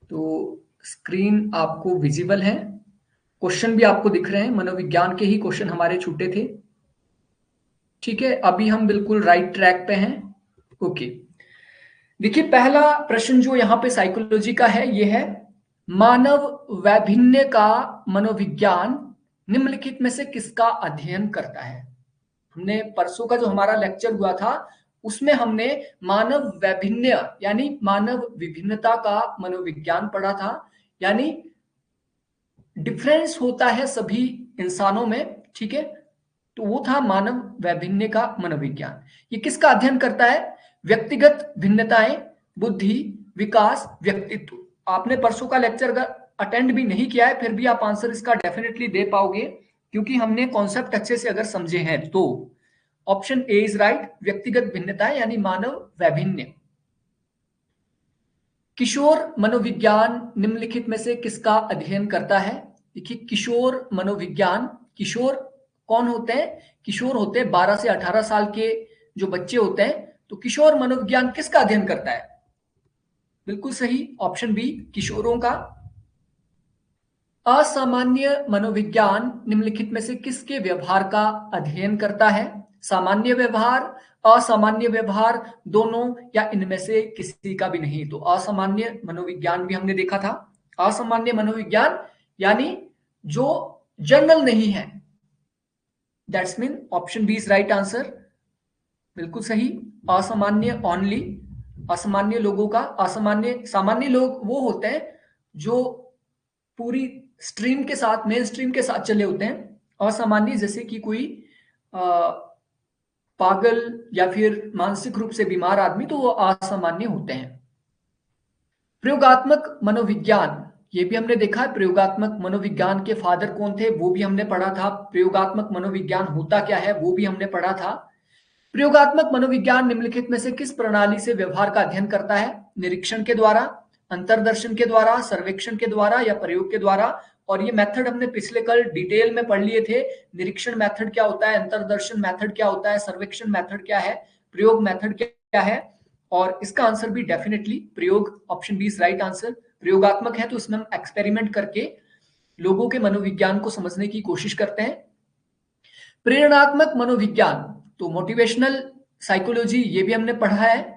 तो स्क्रीन आपको विजिबल है, क्वेश्चन भी आपको दिख रहे हैं, मनोविज्ञान के ही क्वेश्चन हमारे छूटे थे। ठीक है, अभी हम बिल्कुल राइट ट्रैक पे हैं। ओके, देखिए पहला प्रश्न जो यहाँ पे साइकोलॉजी का है, ये है मानव वैभिन्य का मनोविज्ञान निम्नलिखित में से किसका अध्ययन करता है। हमने परसों का जो हमारा लेक्चर हुआ था उसमें हमने मानव वैभिन्य यानी मानव विभिन्नता का मनोविज्ञान पढ़ा था, यानी डिफरेंस होता है सभी इंसानों में। ठीक है, तो वो था मानव वैभिन्य का मनोविज्ञान। ये किसका अध्ययन करता है? व्यक्तिगत भिन्नताएं, बुद्धि, विकास, व्यक्तित्व। आपने परसों का लेक्चर अटेंड भी नहीं किया है, फिर भी आप आंसर इसका डेफिनेटली दे पाओगे, क्योंकि हमने कॉन्सेप्ट अच्छे से अगर समझे हैं तो। ऑप्शन ए इज राइट, व्यक्तिगत भिन्नताएं यानी मानव वैभिन्य। किशोर मनोविज्ञान निम्नलिखित में से किसका अध्ययन करता है? देखिए किशोर मनोविज्ञान, किशोर कौन होते हैं? किशोर होते हैं 12 से 18 साल के जो बच्चे होते हैं। तो किशोर मनोविज्ञान किसका अध्ययन करता है? बिल्कुल सही, ऑप्शन बी, किशोरों का। असामान्य मनोविज्ञान निम्नलिखित में से किसके व्यवहार का अध्ययन करता है? सामान्य व्यवहार, असामान्य व्यवहार, दोनों, या इनमें से किसी का भी नहीं। तो असामान्य मनोविज्ञान भी हमने देखा था। असामान्य मनोविज्ञान यानी जो जनरल नहीं है, that's mean option B is right answer, बिल्कुल सही। असामान्य ओनली, असामान्य लोगों का, असामान्य, सामान्य लोग वो होते हैं जो पूरी स्ट्रीम के साथ, मेन स्ट्रीम के साथ चले होते हैं। असामान्य जैसे कि कोई पागल या फिर मानसिक रूप से बीमार आदमी, तो वो असामान्य होते हैं। प्रयोगात्मक मनोविज्ञान, ये भी हमने देखा है। प्रयोगात्मक मनोविज्ञान के फादर कौन थे वो भी हमने पढ़ा था। प्रयोगात्मक मनोविज्ञान होता क्या है वो भी हमने पढ़ा था। प्रयोगात्मक मनोविज्ञान निम्नलिखित में से किस प्रणाली से व्यवहार का अध्ययन करता है? निरीक्षण के द्वारा, अंतर्दर्शन के द्वारा, सर्वेक्षण के द्वारा, या प्रयोग के द्वारा। और ये मेथड हमने पिछले कल डिटेल में पढ़ लिए थे। निरीक्षण मेथड क्या होता है, अंतर्दर्शन मेथड क्या होता है, सर्वेक्षण मेथड क्या है, प्रयोग मेथड क्या है। और इसका आंसर भी डेफिनेटली प्रयोग, option B is right answer. प्रयोगात्मक है तो इसमें हम एक्सपेरिमेंट करके लोगों के मनोविज्ञान को समझने की कोशिश करते हैं। प्रेरणात्मक मनोविज्ञान, तो मोटिवेशनल साइकोलॉजी, ये भी हमने पढ़ा है।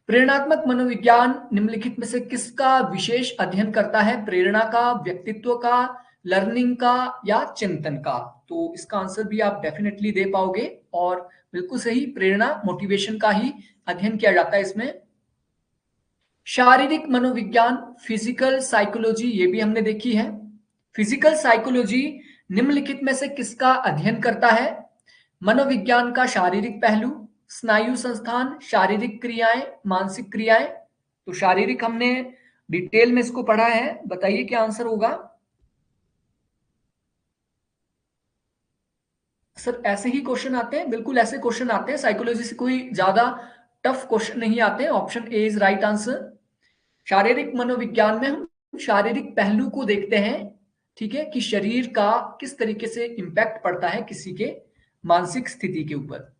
प्रेरणात्मक मनोविज्ञान निम्नलिखित में से किसका विशेष अध्ययन करता है? प्रेरणा का, व्यक्तित्व का, लर्निंग का, या चिंतन का। तो इसका आंसर भी आप डेफिनेटली दे पाओगे, और बिल्कुल सही, प्रेरणा, मोटिवेशन का ही अध्ययन किया जाता है इसमें। शारीरिक मनोविज्ञान, फिजिकल साइकोलॉजी, ये भी हमने देखी है। फिजिकल साइकोलॉजी निम्नलिखित में से किसका अध्ययन करता है? मनोविज्ञान का शारीरिक पहलू, स्नायु संस्थान, शारीरिक क्रियाएं, मानसिक क्रियाएं। तो शारीरिक हमने डिटेल में इसको पढ़ा है, बताइए क्या आंसर होगा। सर ऐसे ही क्वेश्चन आते हैं, बिल्कुल ऐसे क्वेश्चन आते हैं, साइकोलॉजी से कोई ज्यादा टफ क्वेश्चन नहीं आते हैं। Option A is right answer. शारीरिक मनोविज्ञान में हम शारीरिक पहलू को देखते हैं, ठीक है, कि शरीर का किस तरीके से इंपैक्ट पड़ता है किसी के मानसिक स्थिति के ऊपर।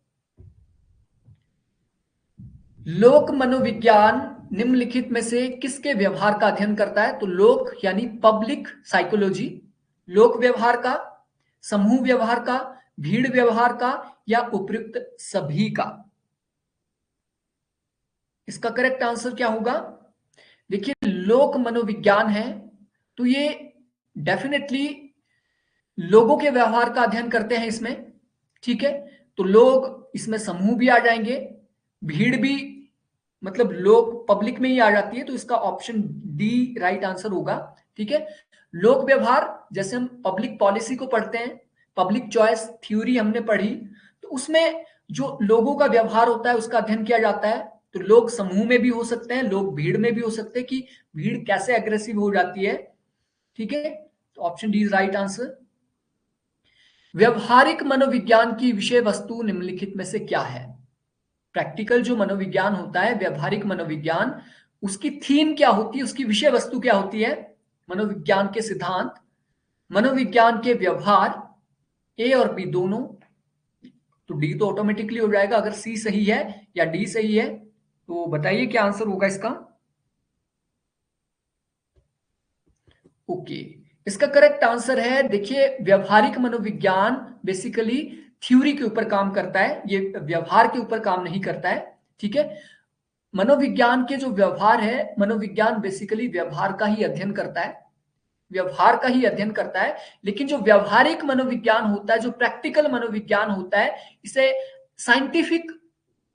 लोक मनोविज्ञान निम्नलिखित में से किसके व्यवहार का अध्ययन करता है? तो लोक यानी पब्लिक साइकोलॉजी, लोक व्यवहार का, समूह व्यवहार का, भीड़ व्यवहार का, या उपयुक्त सभी का। इसका करेक्ट आंसर क्या होगा? देखिए लोक मनोविज्ञान है तो ये डेफिनेटली लोगों के व्यवहार का अध्ययन करते हैं इसमें। ठीक है, तो लोग इसमें समूह भी आ जाएंगे, भीड़ भी, मतलब लोग पब्लिक में ही आ जाती है, तो इसका ऑप्शन डी राइट आंसर होगा। ठीक है, लोक व्यवहार, जैसे हम पब्लिक पॉलिसी को पढ़ते हैं, पब्लिक चॉइस थ्योरी हमने पढ़ी, तो उसमें जो लोगों का व्यवहार होता है उसका अध्ययन किया जाता है। तो लोग समूह में भी हो सकते हैं, लोग भीड़ में भी हो सकते हैं, कि भीड़ कैसे एग्रेसिव हो जाती है। ठीक है, तो option D is right answer. व्यवहारिक मनोविज्ञान की विषय वस्तु निम्नलिखित में से क्या है? प्रैक्टिकल जो मनोविज्ञान होता है, व्यवहारिक मनोविज्ञान, उसकी थीम क्या होती है, उसकी विषय वस्तु क्या होती है? मनोविज्ञान के सिद्धांत, मनोविज्ञान के व्यवहार, ए और बी दोनों। तो डी तो ऑटोमेटिकली हो जाएगा अगर सी सही है या डी सही है। तो बताइए क्या आंसर होगा इसका। ओके, इसका करेक्ट आंसर है, देखिए व्यवहारिक मनोविज्ञान बेसिकली थ्योरी के ऊपर काम करता है, ये व्यवहार के ऊपर काम नहीं करता है। ठीक है, मनोविज्ञान के जो व्यवहार है, मनोविज्ञान बेसिकली व्यवहार का ही अध्ययन करता है, व्यवहार का ही अध्ययन करता है। लेकिन जो व्यवहारिक मनोविज्ञान होता है, जो प्रैक्टिकल मनोविज्ञान होता है, इसे साइंटिफिक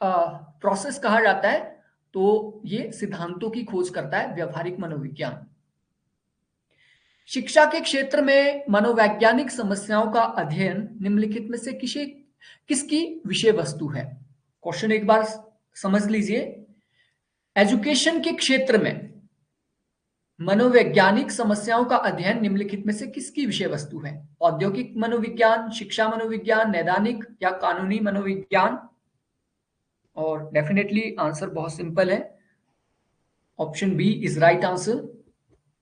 प्रोसेस कहा जाता है। तो ये सिद्धांतों की खोज करता है व्यवहारिक मनोविज्ञान। शिक्षा के क्षेत्र में मनोवैज्ञानिक समस्याओं का अध्ययन निम्नलिखित में से किसकी विषय वस्तु है? क्वेश्चन एक बार समझ लीजिए। एजुकेशन के क्षेत्र में मनोवैज्ञानिक समस्याओं का अध्ययन निम्नलिखित में से किसकी विषय वस्तु है? औद्योगिक मनोविज्ञान, शिक्षा मनोविज्ञान, नैदानिक या कानूनी मनोविज्ञान? और डेफिनेटली आंसर बहुत सिंपल है, option B is right answer.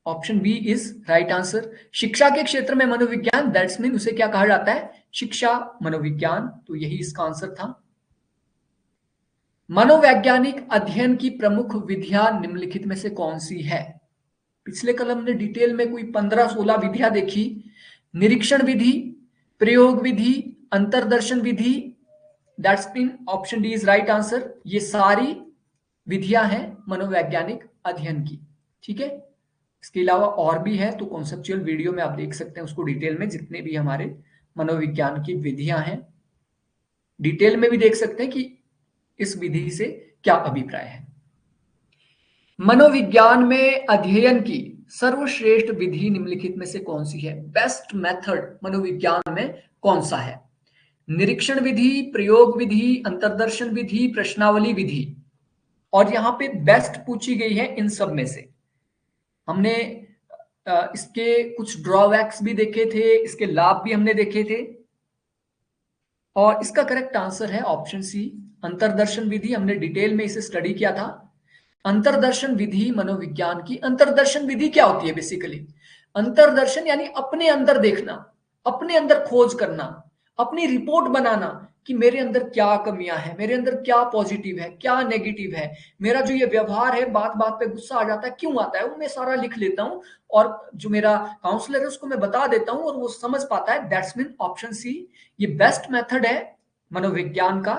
Option B is right answer. शिक्षा के क्षेत्र में मनोविज्ञान, दैट्स मीन उसे क्या कहा जाता है? शिक्षा मनोविज्ञान। तो यही इसका आंसर था। मनोवैज्ञानिक अध्ययन की प्रमुख विधियां निम्नलिखित में से कौन सी है? पिछले कल हमने डिटेल में कोई 15-16 विधियां देखी। निरीक्षण विधि, प्रयोग विधि, अंतरदर्शन विधि, that's mean option D is right answer. ये सारी विधियां हैं मनोवैज्ञानिक अध्ययन की। ठीक है, इसके अलावा और भी है, तो कॉन्सेप्चुअल वीडियो में आप देख सकते हैं उसको डिटेल में, जितने भी हमारे मनोविज्ञान की विधियां हैं डिटेल में भी देख सकते हैं कि इस विधि से क्या अभिप्राय है। मनोविज्ञान में अध्ययन की सर्वश्रेष्ठ विधि निम्नलिखित में से कौन सी है? बेस्ट मेथड मनोविज्ञान में कौन सा है? निरीक्षण विधि, प्रयोग विधि, अंतरदर्शन विधि, प्रश्नावली विधि। और यहां पे बेस्ट पूछी गई है इन सब में से। हमने इसके कुछ ड्रॉबैक्स भी देखे थे, इसके लाभ भी हमने देखे थे, और इसका करेक्ट आंसर है ऑप्शन सी, अंतरदर्शन विधि। हमने डिटेल में इसे स्टडी किया था। अंतरदर्शन विधि मनोविज्ञान की, अंतरदर्शन विधि क्या होती है? बेसिकली अंतरदर्शन यानी अपने अंदर देखना, अपने अंदर खोज करना, अपनी रिपोर्ट बनाना कि मेरे अंदर क्या कमियां हैं, मेरे अंदर क्या पॉजिटिव है, क्या नेगेटिव है, मेरा जो ये व्यवहार है, बात बात पे गुस्सा आ जाता है, क्यों आता है, वो मैं सारा लिख लेता हूं, और जो मेरा काउंसलर है उसको मैं बता देता हूं और वो समझ पाता है। दैट्स मीन ऑप्शन सी, ये बेस्ट मेथड है मनोविज्ञान का।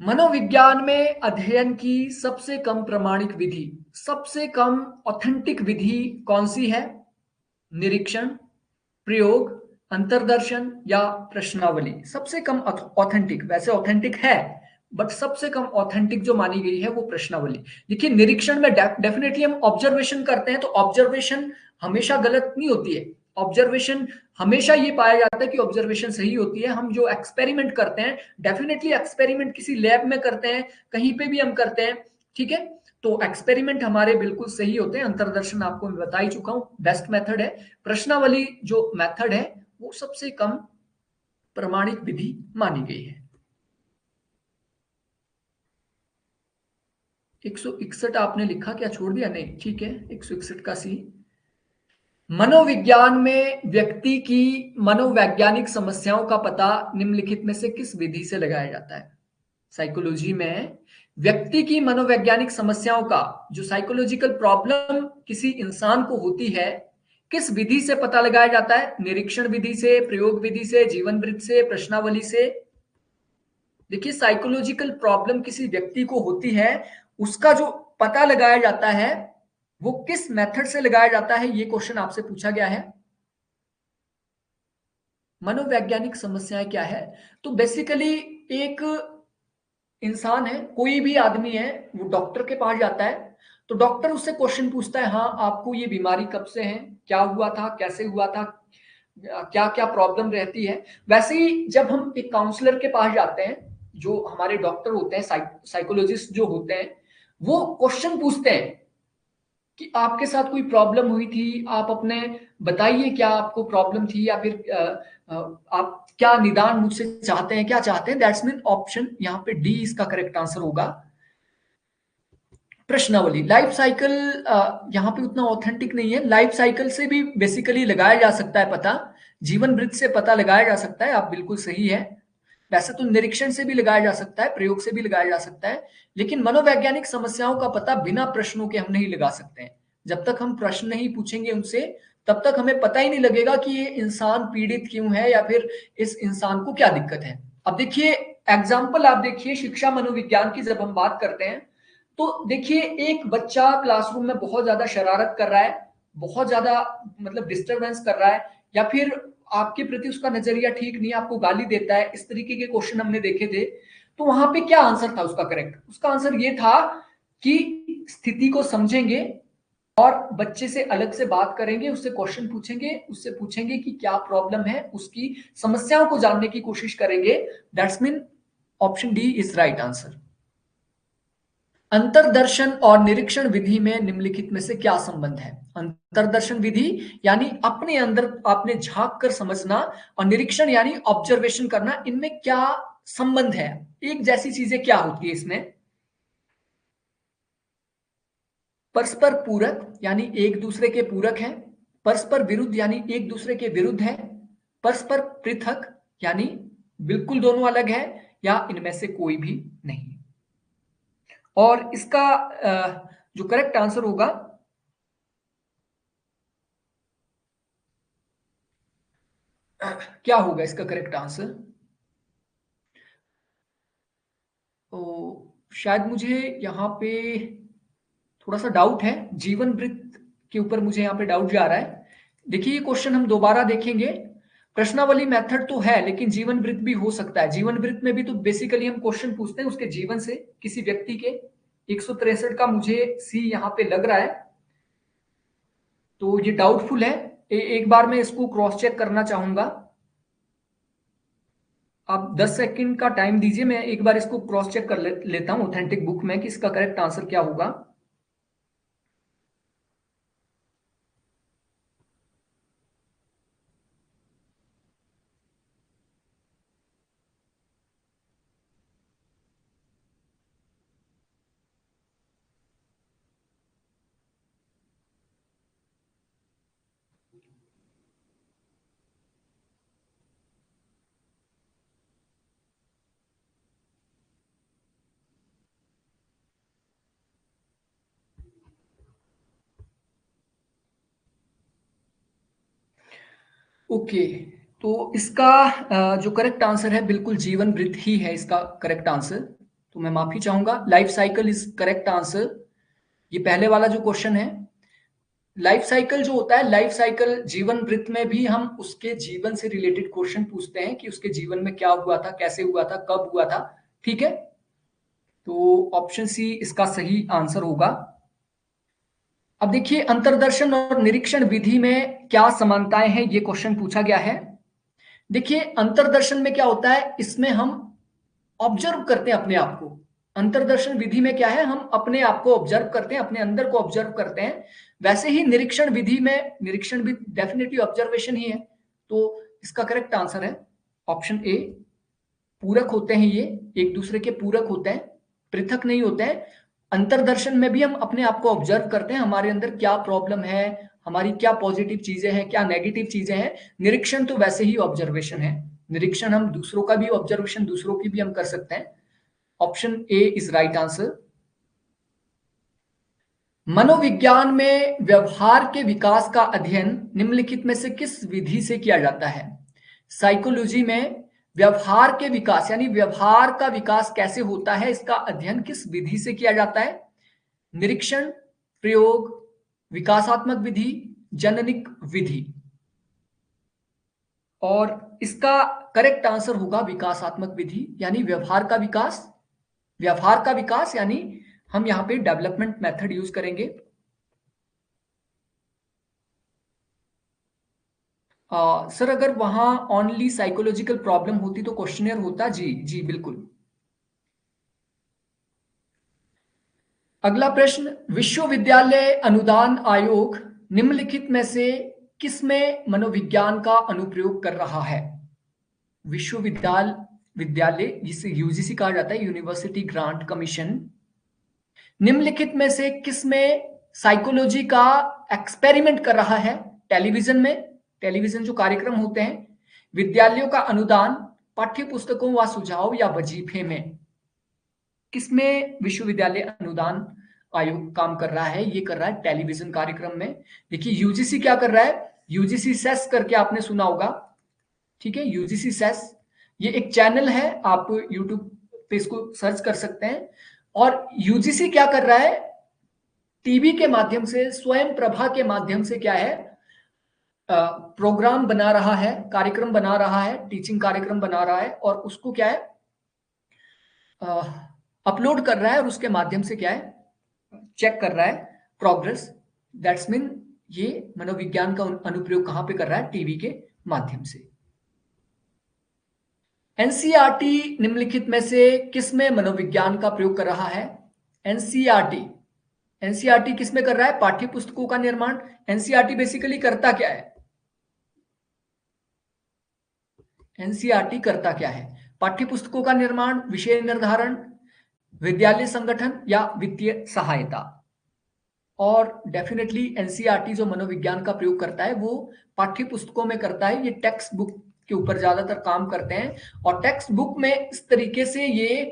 मनोविज्ञान में अध्ययन की सबसे कम प्रमाणिक विधि, सबसे कम ऑथेंटिक विधि कौन सी है? निरीक्षण, प्रयोग, अंतरदर्शन या प्रश्नावली? सबसे कम ऑथेंटिक, वैसे ऑथेंटिक है बट सबसे कम ऑथेंटिक जो मानी गई है वो प्रश्नावली। देखिए निरीक्षण में डेफिनेटली हम ऑब्जर्वेशन करते हैं, तो ऑब्जर्वेशन हमेशा गलत नहीं होती है। ऑब्जर्वेशन हमेशा ये पाया जाता है कि ऑब्जर्वेशन सही होती है। हम जो एक्सपेरिमेंट करते हैं, डेफिनेटली एक्सपेरिमेंट किसी लैब में करते हैं, कहीं पे भी हम करते हैं, ठीक है, तो एक्सपेरिमेंट हमारे बिल्कुल सही होते हैं। अंतरदर्शन आपको मैं बता ही चुका हूं, बेस्ट मेथड है। प्रश्नावली जो मेथड है वो सबसे कम प्रमाणित विधि मानी गई है। 161 आपने लिखा, क्या छोड़ दिया? नहीं, ठीक है, 161 का सी। मनोविज्ञान में व्यक्ति की मनोवैज्ञानिक समस्याओं का पता निम्नलिखित में से किस विधि से लगाया जाता है? साइकोलॉजी में व्यक्ति की मनोवैज्ञानिक समस्याओं का, जो साइकोलॉजिकल प्रॉब्लम किसी इंसान को होती है, किस विधि से पता लगाया जाता है? निरीक्षण विधि से, प्रयोग विधि से, जीवन वृत्त से, प्रश्नावली से? देखिए साइकोलॉजिकल प्रॉब्लम किसी व्यक्ति को होती है, उसका जो पता लगाया जाता है वो किस मेथड से लगाया जाता है, ये क्वेश्चन आपसे पूछा गया है। मनोवैज्ञानिक समस्याएं क्या है? तो बेसिकली एक इंसान है, कोई भी आदमी है, वो डॉक्टर के पास जाता है, तो डॉक्टर उससे क्वेश्चन पूछता है, हाँ आपको ये बीमारी कब से है, क्या हुआ था, कैसे हुआ था, क्या क्या प्रॉब्लम रहती है। वैसे ही जब हम एक काउंसलर के पास जाते हैं, जो हमारे डॉक्टर होते हैं, साइकोलॉजिस्ट जो होते हैं, वो क्वेश्चन पूछते हैं कि आपके साथ कोई प्रॉब्लम हुई थी, आप अपने बताइए क्या आपको प्रॉब्लम थी, या फिर आप क्या निदान मुझसे चाहते हैं, क्या चाहते हैं। दैट्स मीन ऑप्शन यहाँ पे डी इसका करेक्ट आंसर होगा, प्रश्नावली। लाइफ साइकिल यहाँ पे उतना ऑथेंटिक नहीं है, लाइफ साइकिल से भी बेसिकली लगाया जा सकता है पता, जीवन वृत्त से पता लगाया जा सकता है, आप बिल्कुल सही है। वैसे तो निरीक्षण से भी लगाया जा सकता है, प्रयोग से भी लगाया जा सकता है, लेकिन मनोवैज्ञानिक समस्याओं का पता बिना प्रश्नों के हम नहीं लगा सकते हैं। जब तक हम प्रश्न नहीं पूछेंगे उनसे, तब तक हमें पता ही नहीं लगेगा कि ये इंसान पीड़ित क्यों है या फिर इस इंसान को क्या दिक्कत है। अब देखिए एग्जाम्पल, आप देखिए शिक्षा मनोविज्ञान की जब हम बात करते हैं, तो देखिए एक बच्चा क्लासरूम में बहुत ज्यादा शरारत कर रहा है, बहुत ज्यादा मतलब डिस्टरबेंस कर रहा है, या फिर आपके प्रति उसका नजरिया ठीक नहीं है, आपको गाली देता है, इस तरीके के क्वेश्चन हमने देखे थे। तो वहां पे क्या आंसर था उसका करेक्ट? उसका आंसर ये था कि स्थिति को समझेंगे और बच्चे से अलग से बात करेंगे, उससे क्वेश्चन पूछेंगे, उससे पूछेंगे कि क्या प्रॉब्लम है, उसकी समस्याओं को जानने की कोशिश करेंगे। That's mean option D is right answer. अंतरदर्शन और निरीक्षण विधि में निम्नलिखित में से क्या संबंध है? अंतरदर्शन विधि यानी अपने अंदर आपने झांक कर समझना, और निरीक्षण यानी ऑब्जर्वेशन करना, इनमें क्या संबंध है? एक जैसी चीजें क्या होती है इसमें? परस्पर पूरक यानी एक दूसरे के पूरक है, परस्पर विरुद्ध यानी एक दूसरे के विरुद्ध है, परस्पर पृथक यानी बिल्कुल दोनों अलग है, या इनमें से कोई भी नहीं। और इसका जो करेक्ट आंसर होगा, क्या होगा इसका करेक्ट आंसर? तो शायद मुझे यहाँ पे थोड़ा सा डाउट है, जीवन वृत्त के ऊपर मुझे यहाँ पे डाउट जा रहा है। देखिए ये क्वेश्चन हम दोबारा देखेंगे। प्रश्नावली मेथड तो है, लेकिन जीवन वृत्त भी हो सकता है। जीवन वृत्त में भी तो बेसिकली हम क्वेश्चन पूछते हैं उसके जीवन से, किसी व्यक्ति के। 163 का मुझे सी यहाँ पे लग रहा है, तो ये डाउटफुल है। एक बार मैं इसको क्रॉस चेक करना चाहूंगा। आप 10 सेकंड का टाइम दीजिए, मैं एक बार इसको क्रॉस चेक कर लेता हूं ऑथेंटिक बुक में कि इसका करेक्ट आंसर क्या होगा। ओके, तो इसका जो करेक्ट आंसर है बिल्कुल जीवन वृत्त ही है इसका करेक्ट आंसर। तो मैं माफी चाहूंगा, life cycle is correct answer. ये पहले वाला जो क्वेश्चन है, लाइफ साइकिल जो होता है, लाइफ साइकिल जीवन वृत्त में भी हम उसके जीवन से रिलेटेड क्वेश्चन पूछते हैं कि उसके जीवन में क्या हुआ था, कैसे हुआ था, कब हुआ था। ठीक है, तो ऑप्शन सी इसका सही आंसर होगा। अब देखिए अंतरदर्शन और निरीक्षण विधि में क्या समानताएं हैं, ये क्वेश्चन पूछा गया है। देखिए अंतरदर्शन में क्या होता है, इसमें हम ऑब्जर्व करते हैं अपने आप को। अंतरदर्शन विधि में क्या है, हम अपने आप को ऑब्जर्व करते हैं, अपने अंदर को ऑब्जर्व करते हैं। वैसे ही निरीक्षण विधि में, निरीक्षण भी डेफिनेटली ऑब्जर्वेशन ही है। तो इसका करेक्ट आंसर है ऑप्शन ए। पूरक होते हैं ये, एक दूसरे के पूरक होते हैं, पृथक नहीं होते हैं। अंतरदर्शन में भी हम अपने आप को ऑब्जर्व करते हैं, हमारे अंदर क्या प्रॉब्लम है, हमारी क्या पॉजिटिव चीजें हैं, क्या नेगेटिव चीजें हैं। निरीक्षण तो वैसे ही ऑब्जर्वेशन है, निरीक्षण हम दूसरों का भी ऑब्जर्वेशन, दूसरों की भी हम कर सकते हैं। Option A is right answer. मनोविज्ञान में व्यवहार के विकास का अध्ययन निम्नलिखित में से किस विधि से किया जाता है? साइकोलॉजी में व्यवहार के विकास यानी व्यवहार का विकास कैसे होता है, इसका अध्ययन किस विधि से किया जाता है? निरीक्षण, प्रयोग, विकासात्मक विधि, जननिक विधि। और इसका करेक्ट आंसर होगा विकासात्मक विधि, यानी व्यवहार का विकास। व्यवहार का विकास यानी हम यहां पे डेवलपमेंट मेथड यूज करेंगे। सर अगर वहां ओनली साइकोलॉजिकल प्रॉब्लम होती तो क्वेश्चनियर होता। जी जी बिल्कुल। अगला प्रश्न, विश्वविद्यालय अनुदान आयोग निम्नलिखित में से किसमें मनोविज्ञान का अनुप्रयोग कर रहा है? विश्वविद्यालय, विद्यालय जिसे यूजीसी कहा जाता है, यूनिवर्सिटी ग्रांट कमीशन, निम्नलिखित में से किसमें साइकोलॉजी का एक्सपेरिमेंट कर रहा है? टेलीविजन में, टेलीविजन जो कार्यक्रम होते हैं, विद्यालयों का अनुदान, पाठ्य पुस्तकों व सुझाव, या वजीफे में? किसमें विश्वविद्यालय अनुदान आयोग काम कर रहा है, ये कर रहा है टेलीविजन कार्यक्रम में। देखिए यूजीसी क्या कर रहा है, यूजीसी सेस करके आपने सुना होगा, ठीक है, यूजीसी सेस, ये एक चैनल है, आप यूट्यूब पे इसको सर्च कर सकते हैं। और यूजीसी क्या कर रहा है, टीवी के माध्यम से, स्वयं प्रभा के माध्यम से क्या है, प्रोग्राम बना रहा है, कार्यक्रम बना रहा है, टीचिंग कार्यक्रम बना रहा है, और उसको क्या है, अपलोड कर रहा है, और उसके माध्यम से क्या है, चेक कर रहा है प्रोग्रेस। दैट्स मीन ये मनोविज्ञान का अनुप्रयोग कहां पे कर रहा है, टीवी के माध्यम से। एनसीईआरटी निम्नलिखित में से किसमें मनोविज्ञान का प्रयोग कर रहा है, एनसीईआरटी, एनसीईआरटी किसमें कर रहा है, पाठ्य पुस्तकों का निर्माण। एनसीईआरटी बेसिकली करता क्या है, एनसीईआरटी करता क्या है, पाठ्य पुस्तकों का निर्माण, विषय निर्धारण, विद्यालय संगठन या वित्तीय सहायता। और डेफिनेटली एनसीईआरटी जो मनोविज्ञान का प्रयोग करता है वो पाठ्य पुस्तकों में करता है, ये टेक्स्ट बुक के ऊपर ज्यादातर काम करते हैं, और टेक्स्ट बुक में इस तरीके से ये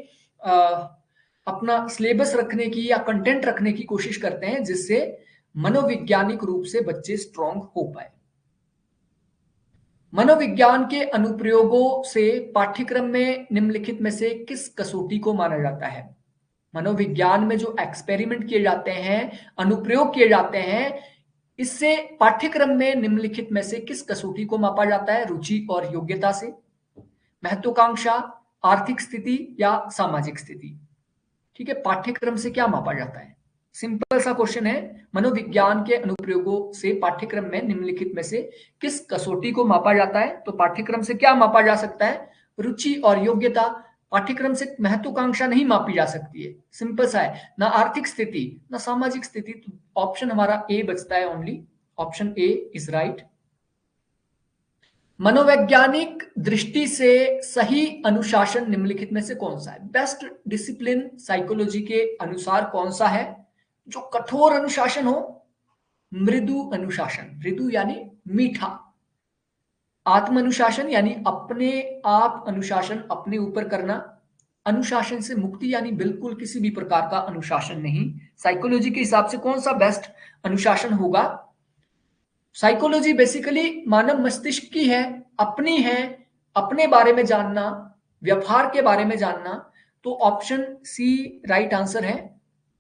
अपना सिलेबस रखने की या कंटेंट रखने की कोशिश करते हैं जिससे मनोवैज्ञानिक रूप से बच्चे स्ट्रांग हो पाए। मनोविज्ञान के अनुप्रयोगों से पाठ्यक्रम में निम्नलिखित में से किस कसौटी को माना जाता है, मनोविज्ञान में जो एक्सपेरिमेंट किए जाते हैं, अनुप्रयोग किए जाते हैं, इससे पाठ्यक्रम में निम्नलिखित में से किस कसौटी को मापा जाता है, रुचि और योग्यता से, महत्वाकांक्षा, आर्थिक स्थिति या सामाजिक स्थिति। ठीक है, पाठ्यक्रम से क्या मापा जाता है, सिंपल सा क्वेश्चन है, मनोविज्ञान के अनुप्रयोगों से पाठ्यक्रम में निम्नलिखित में से किस कसौटी को मापा जाता है। तो पाठ्यक्रम से क्या मापा जा सकता है, रुचि और योग्यता। पाठ्यक्रम से महत्वाकांक्षा नहीं मापी जा सकती है, सिंपल सा है, ना आर्थिक स्थिति ना सामाजिक स्थिति। तो ऑप्शन हमारा ए बचता है, only option A is right. मनोवैज्ञानिक दृष्टि से सही अनुशासन निम्नलिखित में से कौन सा है, बेस्ट डिसिप्लिन साइकोलॉजी के अनुसार कौन सा है, जो कठोर अनुशासन हो, मृदु अनुशासन, मृदु यानी मीठा, आत्म अनुशासन यानी अपने आप अनुशासन, अपने ऊपर करना, अनुशासन से मुक्ति यानी बिल्कुल किसी भी प्रकार का अनुशासन नहीं। साइकोलॉजी के हिसाब से कौन सा बेस्ट अनुशासन होगा, साइकोलॉजी बेसिकली मानव मस्तिष्क की है, अपनी है, अपने बारे में जानना, व्यवहार के बारे में जानना। तो ऑप्शन सी राइट आंसर है,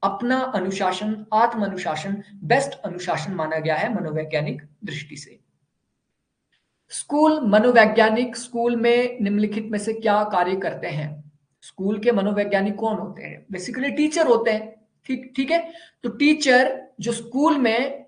अपना अनुशासन, आत्म अनुशासन बेस्ट अनुशासन माना गया है मनोवैज्ञानिक दृष्टि से। स्कूल मनोवैज्ञानिक स्कूल में निम्नलिखित में से क्या कार्य करते हैं, स्कूल के मनोवैज्ञानिक कौन होते हैं, बेसिकली टीचर होते हैं। ठीक है, तो टीचर जो स्कूल में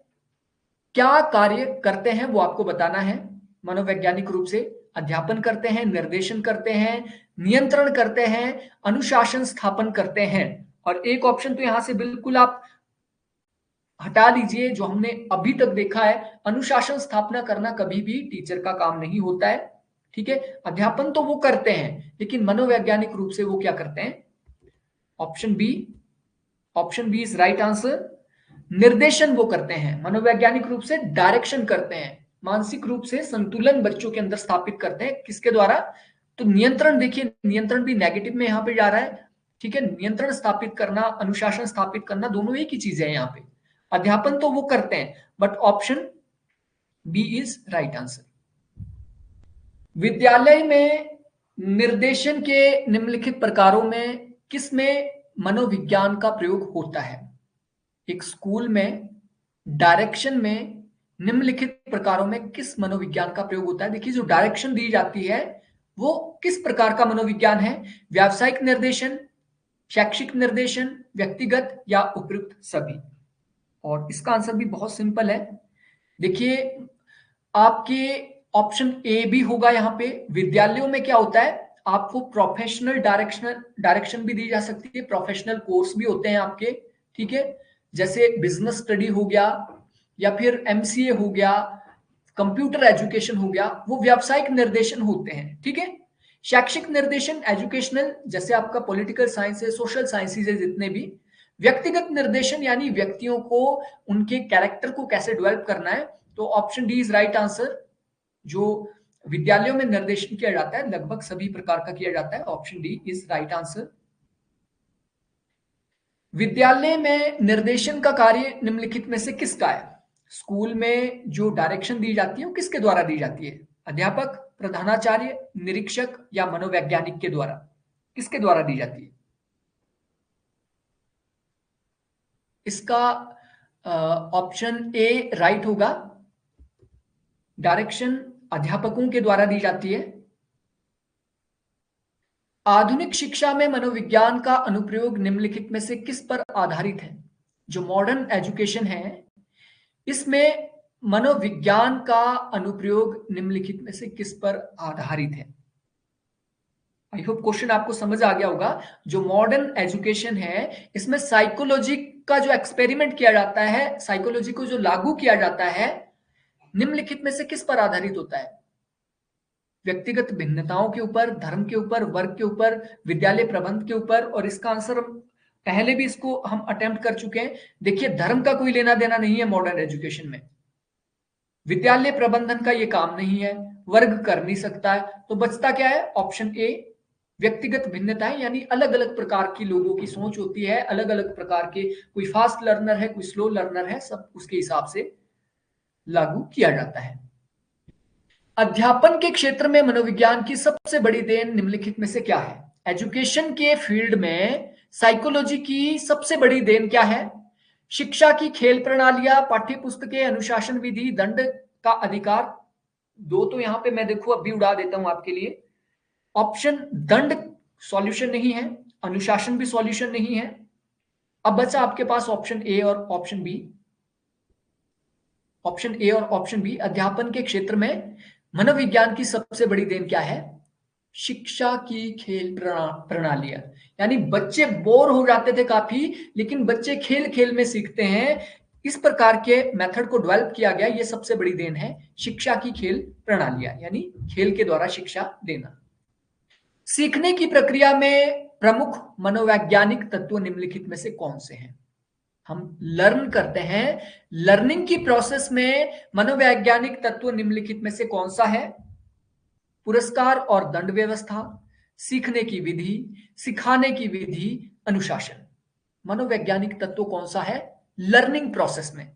क्या कार्य करते हैं वो आपको बताना है। मनोवैज्ञानिक रूप से अध्यापन करते हैं, निर्देशन करते हैं, नियंत्रण करते हैं, अनुशासन स्थापन करते हैं। और एक ऑप्शन तो यहां से बिल्कुल आप हटा लीजिए, जो हमने अभी तक देखा है, अनुशासन स्थापना करना कभी भी टीचर का काम नहीं होता है। ठीक है, अध्यापन तो वो करते हैं, लेकिन मनोवैज्ञानिक रूप से वो क्या करते हैं, option B, option B is right answer. निर्देशन वो करते हैं, मनोवैज्ञानिक रूप से डायरेक्शन करते हैं, मानसिक रूप से संतुलन बच्चों के अंदर स्थापित करते हैं, किसके द्वारा, तो नियंत्रण, देखिए नियंत्रण भी नेगेटिव में यहां पे जा रहा है। ठीक है, नियंत्रण स्थापित करना, अनुशासन स्थापित करना, दोनों एक ही चीज है यहाँ पे। अध्यापन तो वो करते हैं, but option B is right answer. विद्यालय में निर्देशन के निम्नलिखित प्रकारों में किसमें मनोविज्ञान का प्रयोग होता है, एक स्कूल में डायरेक्शन में निम्नलिखित प्रकारों में किस मनोविज्ञान का प्रयोग होता है। देखिए जो डायरेक्शन दी जाती है वो किस प्रकार का मनोविज्ञान है, व्यावसायिक निर्देशन, शैक्षिक निर्देशन, व्यक्तिगत या उपयुक्त सभी। और इसका आंसर भी बहुत सिंपल है, देखिए आपके ऑप्शन ए भी होगा। यहाँ पे विद्यालयों में क्या होता है, आपको प्रोफेशनल डायरेक्शन भी दी जा सकती है, प्रोफेशनल कोर्स भी होते हैं आपके। ठीक है, जैसे बिजनेस स्टडी हो गया या फिर एमसीए हो गया, कंप्यूटर एजुकेशन हो गया, वो व्यावसायिक निर्देशन होते हैं। ठीक है, शैक्षिक निर्देशन एजुकेशनल, जैसे आपका पॉलिटिकल साइंस है, सोशल साइंसेज है, जितने भी। व्यक्तिगत निर्देशन यानी व्यक्तियों को, उनके कैरेक्टर को कैसे डेवलप करना है। तो option D is right answer. जो विद्यालयों में निर्देशन किया जाता है लगभग सभी प्रकार का किया जाता है, option D is right answer. विद्यालय में निर्देशन का कार्य निम्नलिखित में से किसका है? स्कूल में जो डायरेक्शन दी जाती है वो किसके द्वारा दी जाती है? अध्यापक, प्रधानाचार्य, निरीक्षक या मनोवैज्ञानिक के द्वारा? किसके द्वारा दी जाती है? इसका ऑप्शन ए राइट होगा। डायरेक्शन अध्यापकों के द्वारा दी जाती है। आधुनिक शिक्षा में मनोविज्ञान का अनुप्रयोग निम्नलिखित में से किस पर आधारित है? जो मॉडर्न एजुकेशन है इसमें मनोविज्ञान का अनुप्रयोग निम्नलिखित में से किस पर आधारित है? आई होप क्वेश्चन आपको समझ आ गया होगा। जो मॉडर्न एजुकेशन है इसमें साइकोलॉजी का जो एक्सपेरिमेंट किया जाता है, साइकोलॉजी को जो लागू किया जाता है, निम्नलिखित में से किस पर आधारित होता है? व्यक्तिगत भिन्नताओं के ऊपर, धर्म के ऊपर, वर्ग के ऊपर, विद्यालय प्रबंध के ऊपर। और इसका आंसर पहले भी इसको हम अटेम्प्ट कर चुके हैं। देखिए, धर्म का कोई लेना देना नहीं है मॉडर्न एजुकेशन में, विद्यालय प्रबंधन का ये काम नहीं है, वर्ग कर नहीं सकता है। तो बचता क्या है? ऑप्शन ए, व्यक्तिगत भिन्नताएं, यानी अलग अलग प्रकार की लोगों की सोच होती है, अलग अलग प्रकार के, कोई फास्ट लर्नर है, कोई स्लो लर्नर है, सब उसके हिसाब से लागू किया जाता है। अध्यापन के क्षेत्र में मनोविज्ञान की सबसे बड़ी देन निम्नलिखित में से क्या है? एजुकेशन के फील्ड में साइकोलॉजी की सबसे बड़ी देन क्या है? शिक्षा की खेल प्रणालियां, पाठ्य पुस्तकें, अनुशासन विधि, दंड का अधिकार। दो तो यहां पे मैं देखो अभी उड़ा देता हूं आपके लिए। ऑप्शन दंड सॉल्यूशन नहीं है, अनुशासन भी सॉल्यूशन नहीं है। अब बचा आपके पास ऑप्शन ए और ऑप्शन बी। ऑप्शन ए और ऑप्शन बी। अध्यापन के क्षेत्र में मनोविज्ञान की सबसे बड़ी देन क्या है? शिक्षा की खेल प्रणालियां, यानी बच्चे बोर हो जाते थे काफी, लेकिन बच्चे खेल खेल में सीखते हैं, इस प्रकार के मेथड को डेवलप किया गया, ये सबसे बड़ी देन है शिक्षा की खेल प्रणालियां, यानी खेल के द्वारा शिक्षा देना। सीखने की प्रक्रिया में प्रमुख मनोवैज्ञानिक तत्व निम्नलिखित में से कौन से हैं? हम लर्न करते हैं, लर्निंग की प्रोसेस में मनोवैज्ञानिक तत्व निम्नलिखित में से कौन सा है? पुरस्कार और दंड व्यवस्था, सीखने की विधि, सिखाने की विधि, अनुशासन। मनोवैज्ञानिक तत्व कौन सा है लर्निंग प्रोसेस में?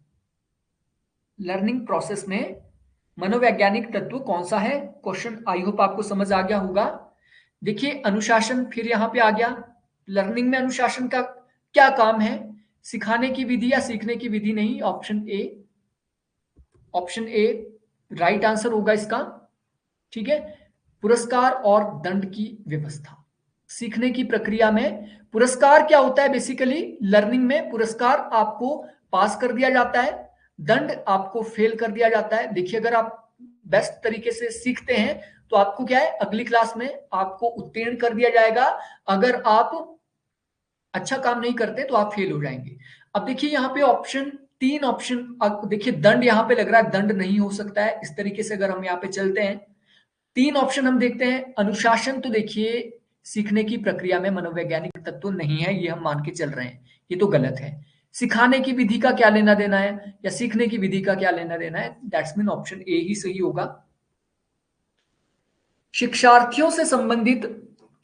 लर्निंग प्रोसेस में मनोवैज्ञानिक तत्व कौन सा है? क्वेश्चन आई होप आपको समझ आ गया होगा। देखिए, अनुशासन फिर यहां पे आ गया। लर्निंग में अनुशासन का क्या काम है? सिखाने की विधि या सीखने की विधि नहीं। Option A, option A right answer होगा इसका। ठीक है, पुरस्कार और दंड की व्यवस्था। सीखने की प्रक्रिया में पुरस्कार क्या होता है? बेसिकली लर्निंग में पुरस्कार आपको पास कर दिया जाता है, दंड आपको फेल कर दिया जाता है। देखिए, अगर आप बेस्ट तरीके से सीखते हैं तो आपको क्या है, अगली क्लास में आपको उत्तीर्ण कर दिया जाएगा। अगर आप अच्छा काम नहीं करते तो आप फेल हो जाएंगे। अब देखिए यहाँ पे ऑप्शन, तीन ऑप्शन, देखिए दंड यहाँ पे लग रहा है, दंड नहीं हो सकता है। इस तरीके से अगर हम यहाँ पे चलते हैं, तीन ऑप्शन हम देखते हैं। अनुशासन तो देखिए सीखने की प्रक्रिया में मनोवैज्ञानिक तत्व नहीं है, ये हम मान के चल रहे हैं, ये तो गलत है। सिखाने की विधि का क्या लेना देना है या सीखने की विधि का क्या लेना देना है? दैट्स मीन ऑप्शन ए ही सही होगा। शिक्षार्थियों से संबंधित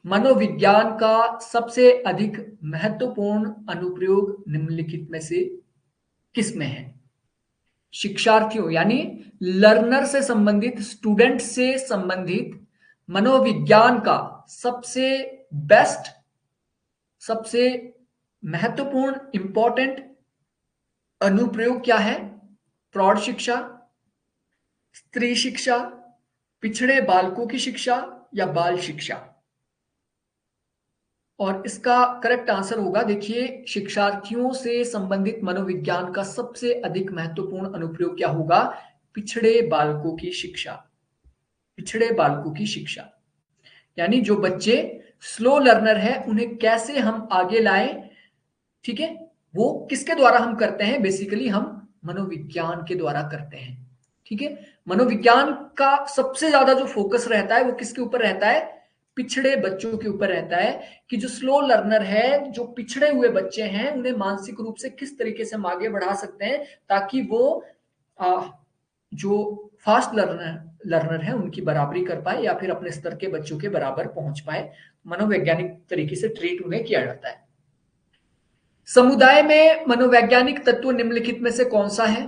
मनोविज्ञान का सबसे अधिक महत्वपूर्ण अनुप्रयोग निम्नलिखित में से किस में है? शिक्षार्थियों यानी लर्नर से संबंधित, स्टूडेंट से संबंधित मनोविज्ञान का सबसे बेस्ट, सबसे महत्वपूर्ण इंपॉर्टेंट अनुप्रयोग क्या है? प्रौढ़ शिक्षा, स्त्री शिक्षा, पिछड़े बालकों की शिक्षा या बाल शिक्षा। और इसका करेक्ट आंसर होगा, देखिए शिक्षार्थियों से संबंधित मनोविज्ञान का सबसे अधिक महत्वपूर्ण अनुप्रयोग क्या होगा? पिछड़े बालकों की शिक्षा। पिछड़े बालकों की शिक्षा यानी जो बच्चे स्लो लर्नर है उन्हें कैसे हम आगे लाएं, ठीक है, वो किसके द्वारा हम करते हैं? बेसिकली हम मनोविज्ञान के द्वारा करते हैं। ठीक है, मनोविज्ञान का सबसे ज्यादा जो फोकस रहता है वो किसके ऊपर रहता है? पिछड़े बच्चों के ऊपर रहता है, कि जो स्लो लर्नर है, जो पिछड़े हुए बच्चे हैं, उन्हें मानसिक रूप से किस तरीके से हम आगे बढ़ा सकते हैं ताकि वो जो फास्ट लर्नर है उनकी बराबरी कर पाए या फिर अपने स्तर के बच्चों के बराबर पहुंच पाए। मनोवैज्ञानिक तरीके से ट्रीट उन्हें किया जाता है। समुदाय में मनोवैज्ञानिक तत्व निम्नलिखित में से कौन सा है?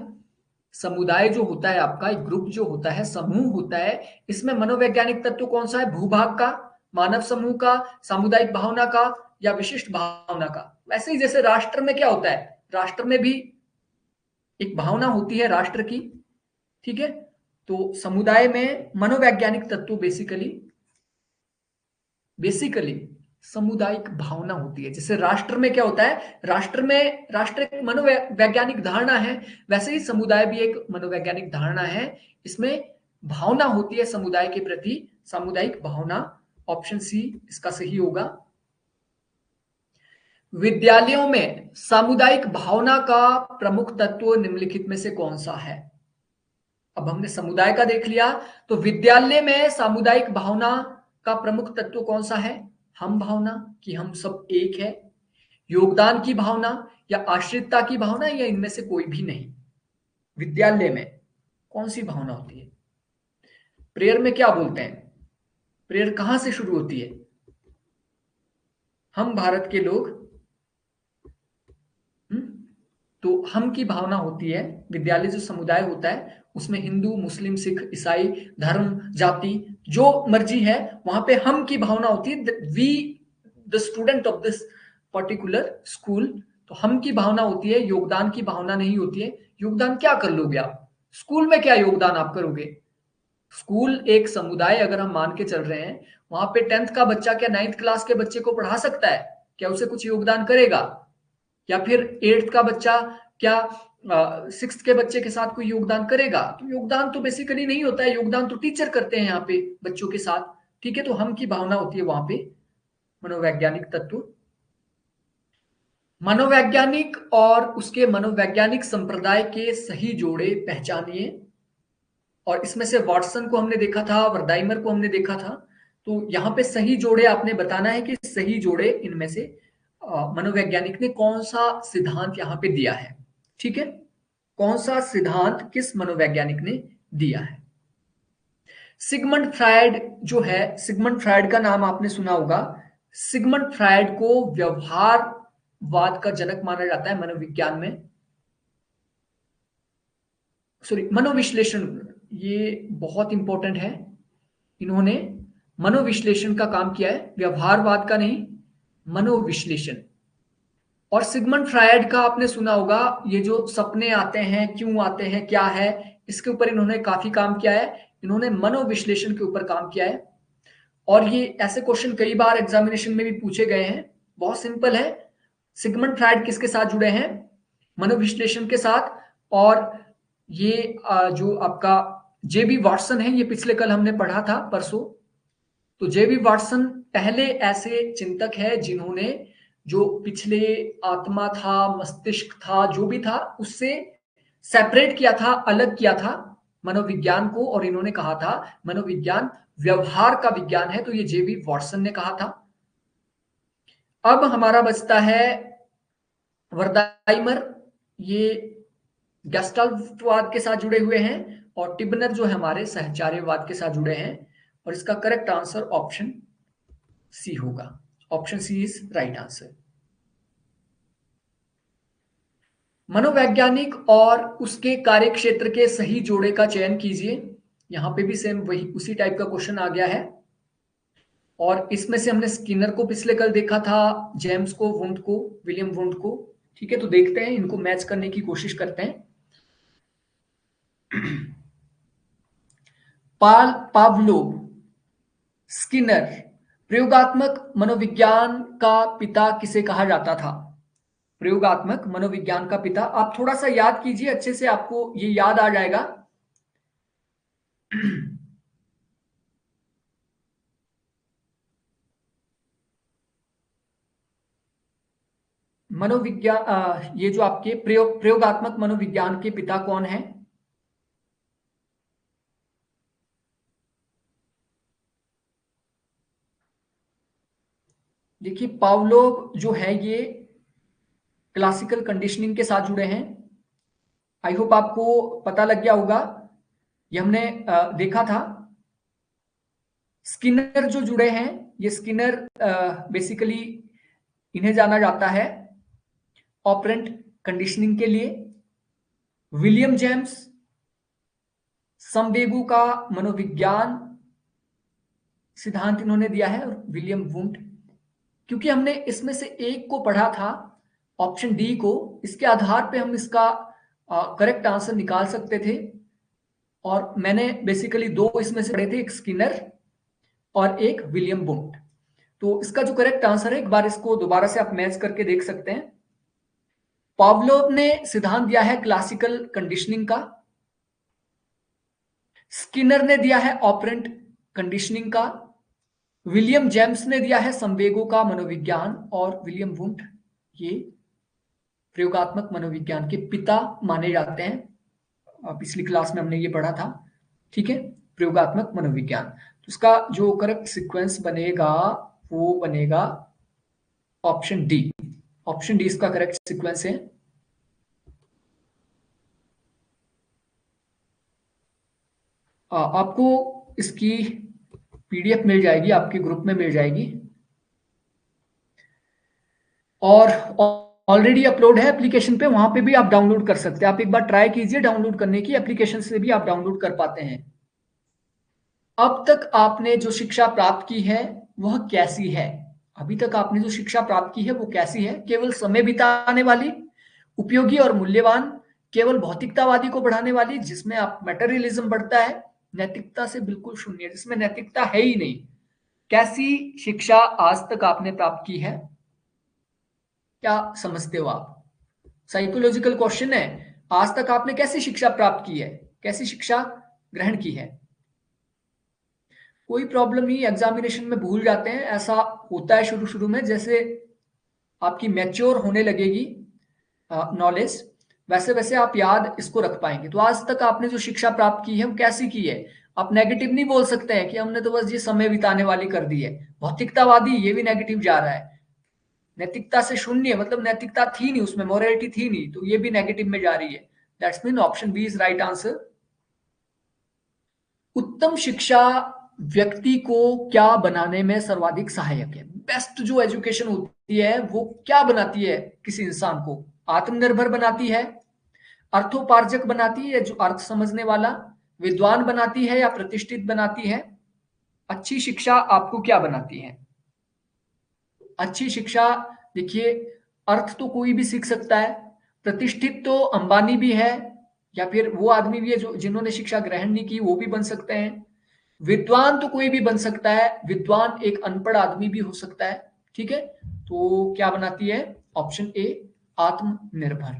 समुदाय जो होता है आपका, एक ग्रुप जो होता है, समूह होता है, इसमें मनोवैज्ञानिक तत्व कौन सा है? भूभाग का, मानव समूह का, सामुदायिक भावना का या विशिष्ट भावना का? वैसे ही जैसे राष्ट्र में क्या होता है, राष्ट्र में भी एक भावना होती है राष्ट्र की, ठीक है। तो समुदाय में मनोवैज्ञानिक तत्व बेसिकली सामुदायिक भावना होती है। जैसे राष्ट्र में क्या होता है, राष्ट्र एक मनोवैज्ञानिक धारणा है, वैसे ही समुदाय भी एक मनोवैज्ञानिक धारणा है। इसमें भावना होती है समुदाय के प्रति, सामुदायिक भावना। ऑप्शन सी इसका सही होगा। विद्यालयों में सामुदायिक भावना का प्रमुख तत्व निम्नलिखित में से कौन सा है? अब हमने समुदाय का देख लिया, तो विद्यालय में सामुदायिक भावना का प्रमुख तत्व कौन सा है? हम भावना, कि हम सब एक है, योगदान की भावना या आश्रितता की भावना, या इनमें से कोई भी नहीं। विद्यालय में कौन सी भावना होती है? प्रेयर में क्या बोलते हैं? प्रेयर कहां से शुरू होती है? हम भारत के लोग, तो हम की भावना होती है। विद्यालय जो समुदाय होता है उसमें हिंदू, मुस्लिम, सिख, ईसाई, धर्म, जाति जो मर्जी है, वहां पे हम की भावना होती है। We the student of this particular school. तो हम की भावना होती है, योगदान की भावना नहीं होती है। योगदान क्या कर लोगे आप स्कूल में? क्या योगदान आप करोगे? स्कूल एक समुदाय अगर हम मान के चल रहे हैं, वहां पे 10th का बच्चा क्या 9th क्लास के बच्चे को पढ़ा सकता है? क्या उसे कुछ योगदान करेगा? या फिर 8th का बच्चा क्या 6th के बच्चे के साथ कोई योगदान करेगा? तो योगदान तो बेसिकली नहीं होता है, योगदान तो टीचर करते हैं यहाँ पे बच्चों के साथ, ठीक है। तो हम की भावना होती है वहां पे मनोवैज्ञानिक तत्व। मनोवैज्ञानिक और उसके मनोवैज्ञानिक संप्रदाय के सही जोड़े पहचानिए। और इसमें से वाटसन को हमने देखा था, वर्दाइमर को हमने देखा था। तो यहाँ पे सही जोड़े आपने बताना है कि सही जोड़े इनमें से मनोवैज्ञानिक ने कौन सा सिद्धांत यहाँ पे दिया है, ठीक है। कौन सा सिद्धांत किस मनोवैज्ञानिक ने दिया है? सिगमंड फ्रायड जो है, सिगमंड फ्रायड का नाम आपने सुना होगा। सिगमंड फ्रायड को व्यवहारवाद का जनक माना जाता है मनोविज्ञान में, सॉरी मनोविश्लेषण। ये बहुत इंपॉर्टेंट है। इन्होंने मनोविश्लेषण का काम किया है, व्यवहारवाद का नहीं, मनोविश्लेषण। और सिगमंड फ्रायड का आपने सुना होगा, ये जो सपने आते हैं, क्यों आते हैं, क्या है, इसके ऊपर इन्होंने काफी काम किया है। इन्होंने मनोविश्लेषण के ऊपर काम किया है। और ये ऐसे क्वेश्चन कई बार एग्जामिनेशन में भी पूछे गए हैं। बहुत सिंपल है। सिगमंड फ्रायड किसके साथ जुड़े हैं? मनोविश्लेषण के साथ। और ये जो आपका जेबी वाटसन है, ये पिछले कल हमने पढ़ा था, परसों। तो जेबी वाटसन पहले ऐसे चिंतक है जिन्होंने जो पिछले आत्मा था, मस्तिष्क था, जो भी था, उससे सेपरेट किया था, अलग किया था मनोविज्ञान को। और इन्होंने कहा था मनोविज्ञान व्यवहार का विज्ञान है। तो ये जेबी वाटसन ने कहा था। अब हमारा बचता है वर्दाइमर। ये गेस्टाल्टवाद के साथ जुड़े हुए हैं। और टिबनर जो है हमारे सहचार्यवाद के साथ जुड़े हैं। और इसका करेक्ट आंसर ऑप्शन सी होगा। Option C is right answer. मनोवैज्ञानिक और उसके कार्य क्षेत्र के सही जोड़े का चयन कीजिए। यहां पे भी सेम वही उसी टाइप का क्वेश्चन आ गया है। और इसमें से हमने स्किनर को पिछले कल देखा था, जेम्स को, वुंड को, विलियम वुंड को, ठीक है। तो देखते हैं, इनको मैच करने की कोशिश करते हैं। पावलोव, स्किनर, प्रयोगात्मक मनोविज्ञान का पिता किसे कहा जाता था? प्रयोगात्मक मनोविज्ञान का पिता। आप थोड़ा सा याद कीजिए, अच्छे से आपको ये याद आ जाएगा। मनोविज्ञान, ये जो आपके प्रयोगात्मक मनोविज्ञान के पिता कौन है? देखिए, पावलोव जो है ये क्लासिकल कंडीशनिंग के साथ जुड़े हैं। आई होप आपको पता लग गया होगा। ये हमने देखा था। स्किनर जो जुड़े हैं, ये स्किनर बेसिकली इन्हें जाना जाता है ऑपरेंट कंडीशनिंग के लिए। विलियम जेम्स संवेगों का मनोविज्ञान सिद्धांत इन्होंने दिया है, और विलियम वुंट। क्योंकि हमने इसमें से एक को पढ़ा था, ऑप्शन डी को, इसके आधार पे हम इसका करेक्ट आंसर निकाल सकते थे। और मैंने बेसिकली दो इसमें से पढ़े थे, एक स्किनर और एक विलियम वुंट। तो इसका जो करेक्ट आंसर है, एक बार इसको दोबारा से आप मैच करके देख सकते हैं। पावलोव ने सिद्धांत दिया है क्लासिकल कंडीशनिंग का, स्किनर ने दिया है ऑपरेंट कंडीशनिंग का, विलियम जेम्स ने दिया है संवेगों का मनोविज्ञान, और विलियम वुंट ये प्रयोगात्मक मनोविज्ञान के पिता माने जाते हैं। पिछली क्लास में हमने ये पढ़ा था, ठीक है, प्रयोगात्मक मनोविज्ञान। तो इसका जो करेक्ट सीक्वेंस बनेगा वो बनेगा ऑप्शन डी। ऑप्शन डी इसका करेक्ट सीक्वेंस है। आपको इसकी पीडीएफ मिल जाएगी, आपके ग्रुप में मिल जाएगी, और ऑलरेडी अपलोड है एप्लीकेशन पे, वहां पे भी आप डाउनलोड कर सकते हैं। आप एक बार ट्राई कीजिए डाउनलोड करने की, एप्लीकेशन से भी आप डाउनलोड कर पाते हैं। अब तक आपने जो शिक्षा प्राप्त की है वह कैसी है? अभी तक आपने जो शिक्षा प्राप्त की है वो कैसी है? केवल समय बिताने वाली, उपयोगी और मूल्यवान, केवल भौतिकतावादी को बढ़ाने वाली, जिसमें आप मटेरियलिज्म बढ़ता है, नैतिकता से बिल्कुल शून्य, जिसमें नैतिकता है ही नहीं। कैसी शिक्षा आज तक आपने प्राप्त की है? क्या समझते हो आप? साइकोलॉजिकल क्वेश्चन है। आज तक आपने कैसी शिक्षा प्राप्त की है, कैसी शिक्षा ग्रहण की है? कोई प्रॉब्लम नहीं, एग्जामिनेशन में भूल जाते हैं, ऐसा होता है शुरू शुरू में। जैसे आपकी मैच्योर होने लगेगी नॉलेज, वैसे वैसे आप याद इसको रख पाएंगे। तो आज तक आपने जो शिक्षा प्राप्त की है वो कैसी की है? आप नेगेटिव नहीं बोल सकते हैं कि हमने तो बस ये समय बिताने वाली कर दी है। भौतिकतावादी, ये भी नेगेटिव जा रहा है। नैतिकता से शून्य मतलब नैतिकता थी नहीं, उसमें मोरालिटी थी नहीं, तो ये भी नेगेटिव में जा रही है। That's mean option B is right answer. उत्तम शिक्षा व्यक्ति को क्या बनाने में सर्वाधिक सहायक है? बेस्ट जो एजुकेशन होती है वो क्या बनाती है किसी इंसान को? आत्मनिर्भर बनाती है, अर्थोपार्जक बनाती है, जो अर्थ समझने वाला, विद्वान बनाती है, या प्रतिष्ठित बनाती है? अच्छी शिक्षा आपको क्या बनाती है? अच्छी शिक्षा, देखिए, अर्थ तो कोई भी सीख सकता है, प्रतिष्ठित तो अंबानी भी है, या फिर वो आदमी भी है जो जिन्होंने शिक्षा ग्रहण नहीं की, वो भी बन सकते हैं। विद्वान तो कोई भी बन सकता है, विद्वान एक अनपढ़ आदमी भी हो सकता है, ठीक है। तो क्या बनाती है? ऑप्शन ए, आत्मनिर्भर।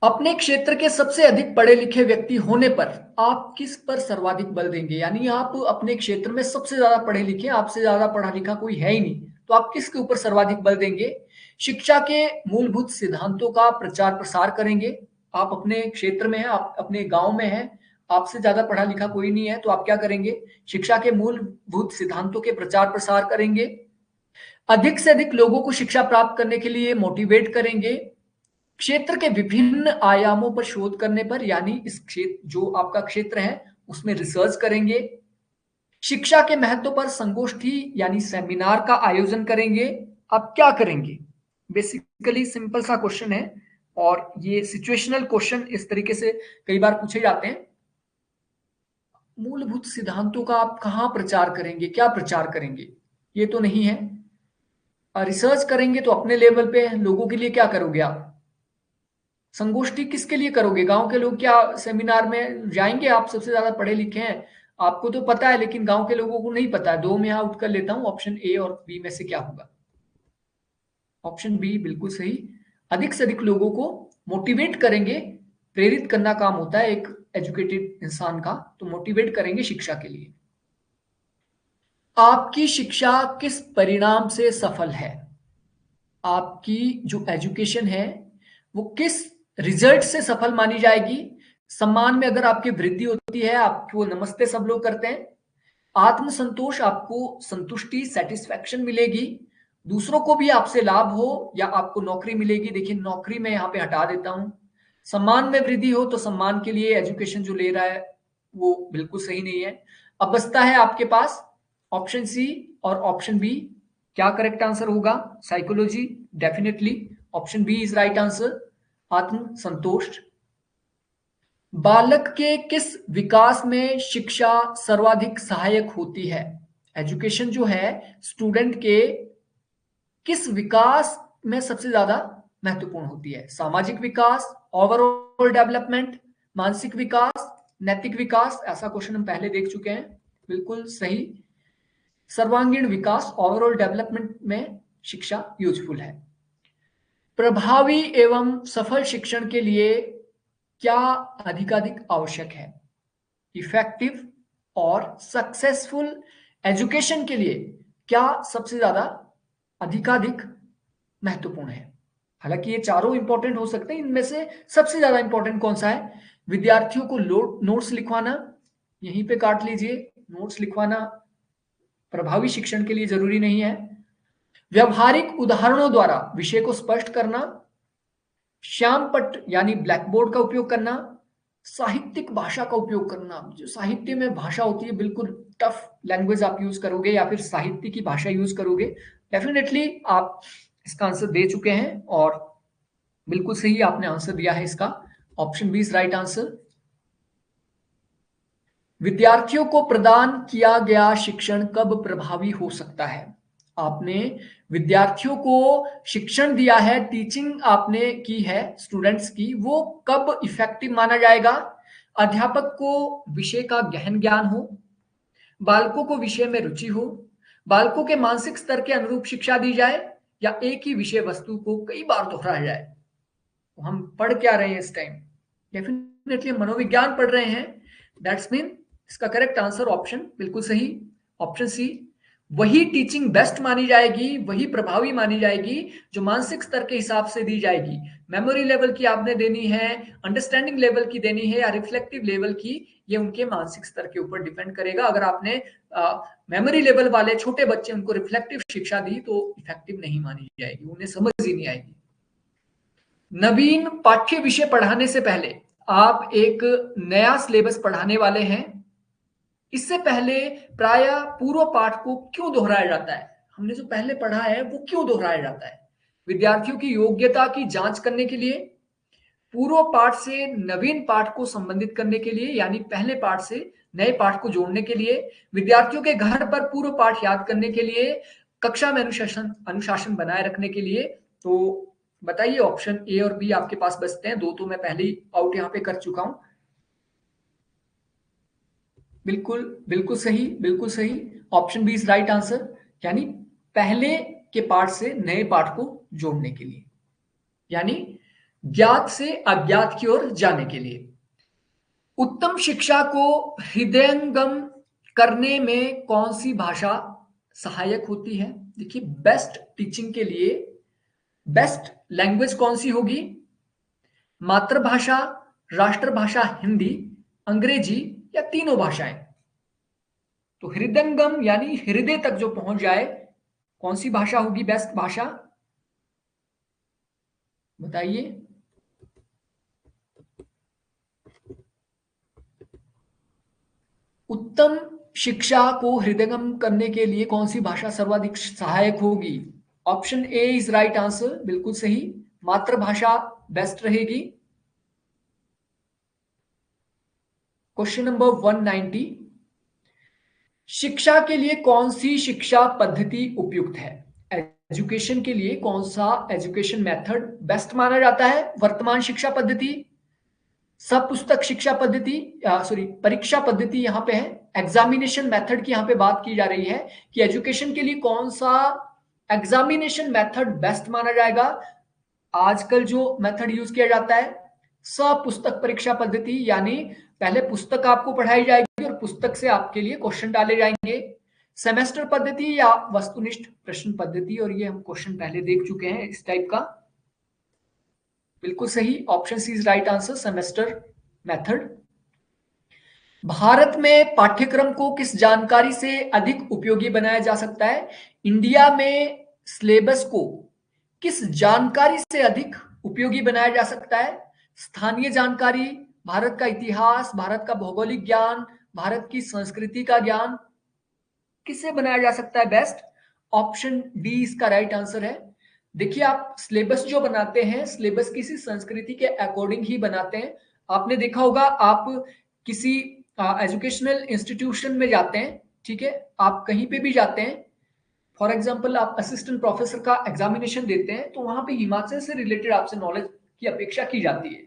अपने क्षेत्र के सबसे अधिक पढ़े लिखे व्यक्ति होने पर आप किस पर सर्वाधिक बल देंगे? यानी आप अपने क्षेत्र में सबसे ज्यादा पढ़े लिखे, आपसे ज्यादा पढ़ा लिखा कोई है ही नहीं, तो आप किसके ऊपर सर्वाधिक बल देंगे? शिक्षा के मूलभूत सिद्धांतों का प्रचार प्रसार करेंगे। आप अपने क्षेत्र में हैं, आप अपने गांव में हैं, आपसे ज्यादा पढ़ा लिखा कोई नहीं है, तो आप क्या करेंगे? शिक्षा के मूलभूत सिद्धांतों के प्रचार प्रसार करेंगे। अधिक से अधिक लोगों को शिक्षा प्राप्त करने के लिए मोटिवेट करेंगे। क्षेत्र के विभिन्न आयामों पर शोध करने पर, यानी इस क्षेत्र जो आपका क्षेत्र है उसमें रिसर्च करेंगे। शिक्षा के महत्व पर संगोष्ठी यानी सेमिनार का आयोजन करेंगे। अब क्या करेंगे? बेसिकली सिंपल सा क्वेश्चन है, और ये सिचुएशनल क्वेश्चन इस तरीके से कई बार पूछे जाते हैं। मूलभूत सिद्धांतों का आप कहां प्रचार करेंगे, क्या प्रचार करेंगे, ये तो नहीं है। रिसर्च करेंगे तो अपने लेवल पे, लोगों के लिए क्या करोगे आप? संगोष्ठी किसके लिए करोगे? गांव के लोग क्या सेमिनार में जाएंगे? आप सबसे ज्यादा पढ़े लिखे हैं, आपको तो पता है, लेकिन गांव के लोगों को नहीं पता है। दो में आउट कर लेता हूं, ऑप्शन ए और बी में से क्या होगा? ऑप्शन बी बिल्कुल सही। अधिक से अधिक लोगों को मोटिवेट करेंगे, प्रेरित करना काम होता है एक एजुकेटेड इंसान का, तो मोटिवेट करेंगे शिक्षा के लिए। आपकी शिक्षा किस परिणाम से सफल है? आपकी जो एजुकेशन है वो किस रिजल्ट से सफल मानी जाएगी? सम्मान में अगर आपकी वृद्धि होती है, आपको नमस्ते सब लोग करते हैं। आत्मसंतोष, आपको संतुष्टि, सेटिस्फैक्शन मिलेगी। दूसरों को भी आपसे लाभ हो, या आपको नौकरी मिलेगी। देखिए, नौकरी में यहां पे हटा देता हूं। सम्मान में वृद्धि हो, तो सम्मान के लिए एजुकेशन जो ले रहा है वो बिल्कुल सही नहीं है। अब बचता है आपके पास ऑप्शन सी और ऑप्शन बी। क्या करेक्ट आंसर होगा? Psychology, definitely option B is right answer, आत्म संतोष। बालक के किस विकास में शिक्षा सर्वाधिक सहायक होती है? एजुकेशन जो है स्टूडेंट के किस विकास में सबसे ज्यादा महत्वपूर्ण होती है? सामाजिक विकास, ओवरऑल डेवलपमेंट, मानसिक विकास, नैतिक विकास? ऐसा क्वेश्चन हम पहले देख चुके हैं। बिल्कुल सही, सर्वांगीण विकास, ओवरऑल डेवलपमेंट में शिक्षा यूजफुल है। प्रभावी एवं सफल शिक्षण के लिए क्या अधिकाधिक आवश्यक है? इफेक्टिव और सक्सेसफुल एजुकेशन के लिए क्या सबसे ज्यादा अधिकाधिक महत्वपूर्ण है? हालांकि ये चारों इंपॉर्टेंट हो सकते हैं, इनमें से सबसे ज्यादा इंपॉर्टेंट कौन सा है? विद्यार्थियों को नोट्स लिखवाना, यहीं पे काट लीजिए, नोट्स लिखवाना प्रभावी शिक्षण के लिए जरूरी नहीं है। व्यवहारिक उदाहरणों द्वारा विषय को स्पष्ट करना, श्यामपट्ट यानी ब्लैक बोर्ड का उपयोग करना, साहित्यिक भाषा का उपयोग करना। जो साहित्य में भाषा होती है बिल्कुल टफ लैंग्वेज आप यूज करोगे या फिर साहित्य की भाषा यूज करोगे, डेफिनेटली आप इसका आंसर दे चुके हैं और बिल्कुल सही आपने आंसर दिया है इसका, option B is right answer. विद्यार्थियों को प्रदान किया गया शिक्षण कब प्रभावी हो सकता है? आपने विद्यार्थियों को शिक्षण दिया है, टीचिंग आपने की है स्टूडेंट्स की, वो कब इफेक्टिव माना जाएगा? अध्यापक को विषय का गहन ज्ञान हो, बालकों को विषय में रुचि हो, बालकों के मानसिक स्तर के अनुरूप शिक्षा दी जाए, या एक ही विषय वस्तु को कई बार दोहराया जाए। तो हम पढ़ क्या रहे हैं इस टाइम? डेफिनेटली मनोविज्ञान पढ़ रहे हैं, दैट्स मीन इसका करेक्ट आंसर ऑप्शन बिल्कुल सही, ऑप्शन सी। वही टीचिंग बेस्ट मानी जाएगी, वही प्रभावी मानी जाएगी जो मानसिक स्तर के हिसाब से दी जाएगी। मेमोरी लेवल की आपने देनी है, अंडरस्टैंडिंग लेवल की देनी है या रिफ्लेक्टिव लेवल की, ये उनके मानसिक स्तर के ऊपर डिपेंड करेगा। अगर आपने मेमोरी लेवल वाले छोटे बच्चे उनको रिफ्लेक्टिव शिक्षा दी तो इफेक्टिव नहीं मानी जाएगी, उन्हें समझ ही नहीं आएगी। नवीन पाठ्य विषय पढ़ाने से पहले आप एक नया सिलेबस पढ़ाने वाले हैं, इससे पहले प्राय पूर्व पाठ को क्यों दोहराया जाता है? हमने जो पहले पढ़ा है वो क्यों दोहराया जाता है? विद्यार्थियों की योग्यता की जांच करने के लिए, पूर्व पाठ से नवीन पाठ को संबंधित करने के लिए यानी पहले पाठ से नए पाठ को जोड़ने के लिए, विद्यार्थियों के घर पर पूर्व पाठ याद करने के लिए, कक्षा में अनुशासन बनाए रखने के लिए। तो बताइए, ऑप्शन ए और बी आपके पास बचते हैं, दो तो मैं पहले ही आउट यहां पे कर चुका हूं। बिल्कुल बिल्कुल सही, बिल्कुल सही, option B is right answer, यानी पहले के पाठ से नए पाठ को जोड़ने के लिए, यानी ज्ञात से अज्ञात की ओर जाने के लिए। उत्तम शिक्षा को हृदयंगम करने में कौन सी भाषा सहायक होती है? देखिए, बेस्ट टीचिंग के लिए बेस्ट लैंग्वेज कौन सी होगी? मातृभाषा, राष्ट्रभाषा हिंदी, अंग्रेजी या तीनों भाषाएं? तो हृदयंगम यानी हृदय तक जो पहुंच जाए, कौन सी भाषा होगी बेस्ट भाषा? बताइए। उत्तम शिक्षा को हृदयंगम करने के लिए कौन सी भाषा सर्वाधिक सहायक होगी? Option A is right answer, बिल्कुल सही, मातृभाषा बेस्ट रहेगी। क्वेश्चन नंबर 190, शिक्षा के लिए कौन सी शिक्षा पद्धति उपयुक्त है? एजुकेशन के लिए कौन सा एजुकेशन मेथड बेस्ट माना जाता है? वर्तमान शिक्षा पद्धति, सपुस्तक शिक्षा पद्धति, सॉरी परीक्षा पद्धति यहां पे है, एग्जामिनेशन मेथड की यहां पे बात की जा रही है कि एजुकेशन के लिए कौन सा एग्जामिनेशन मेथड बेस्ट माना जाएगा। आजकल जो मेथड यूज किया जाता है सपुस्तक परीक्षा पद्धति, यानी पहले पुस्तक आपको पढ़ाई जाएगी और पुस्तक से आपके लिए क्वेश्चन डाले जाएंगे। सेमेस्टर पद्धति या वस्तुनिष्ठ प्रश्न पद्धति, और ये हम क्वेश्चन पहले देख चुके हैं इस टाइप का। बिल्कुल सही, option C is right answer, semester method. Bharat में पाठ्यक्रम को किस जानकारी से अधिक उपयोगी बनाया जा सकता है? इंडिया में सिलेबस को किस जानकारी से अधिक उपयोगी बनाया जा सकता है? स्थानीय जानकारी, भारत का इतिहास, भारत का भौगोलिक ज्ञान, भारत की संस्कृति का ज्ञान, किससे बनाया जा सकता है बेस्ट? ऑप्शन डी इसका राइट आंसर है। देखिए, आप सिलेबस जो बनाते हैं, सिलेबस किसी संस्कृति के अकॉर्डिंग ही बनाते हैं। आपने देखा होगा, आप किसी एजुकेशनल इंस्टीट्यूशन में जाते हैं, ठीक है, आप कहीं पे भी जाते हैं, फॉर एग्जाम्पल आप असिस्टेंट प्रोफेसर का एग्जामिनेशन देते हैं, तो वहां पे हिमाचल से रिलेटेड आपसे नॉलेज की अपेक्षा की जाती है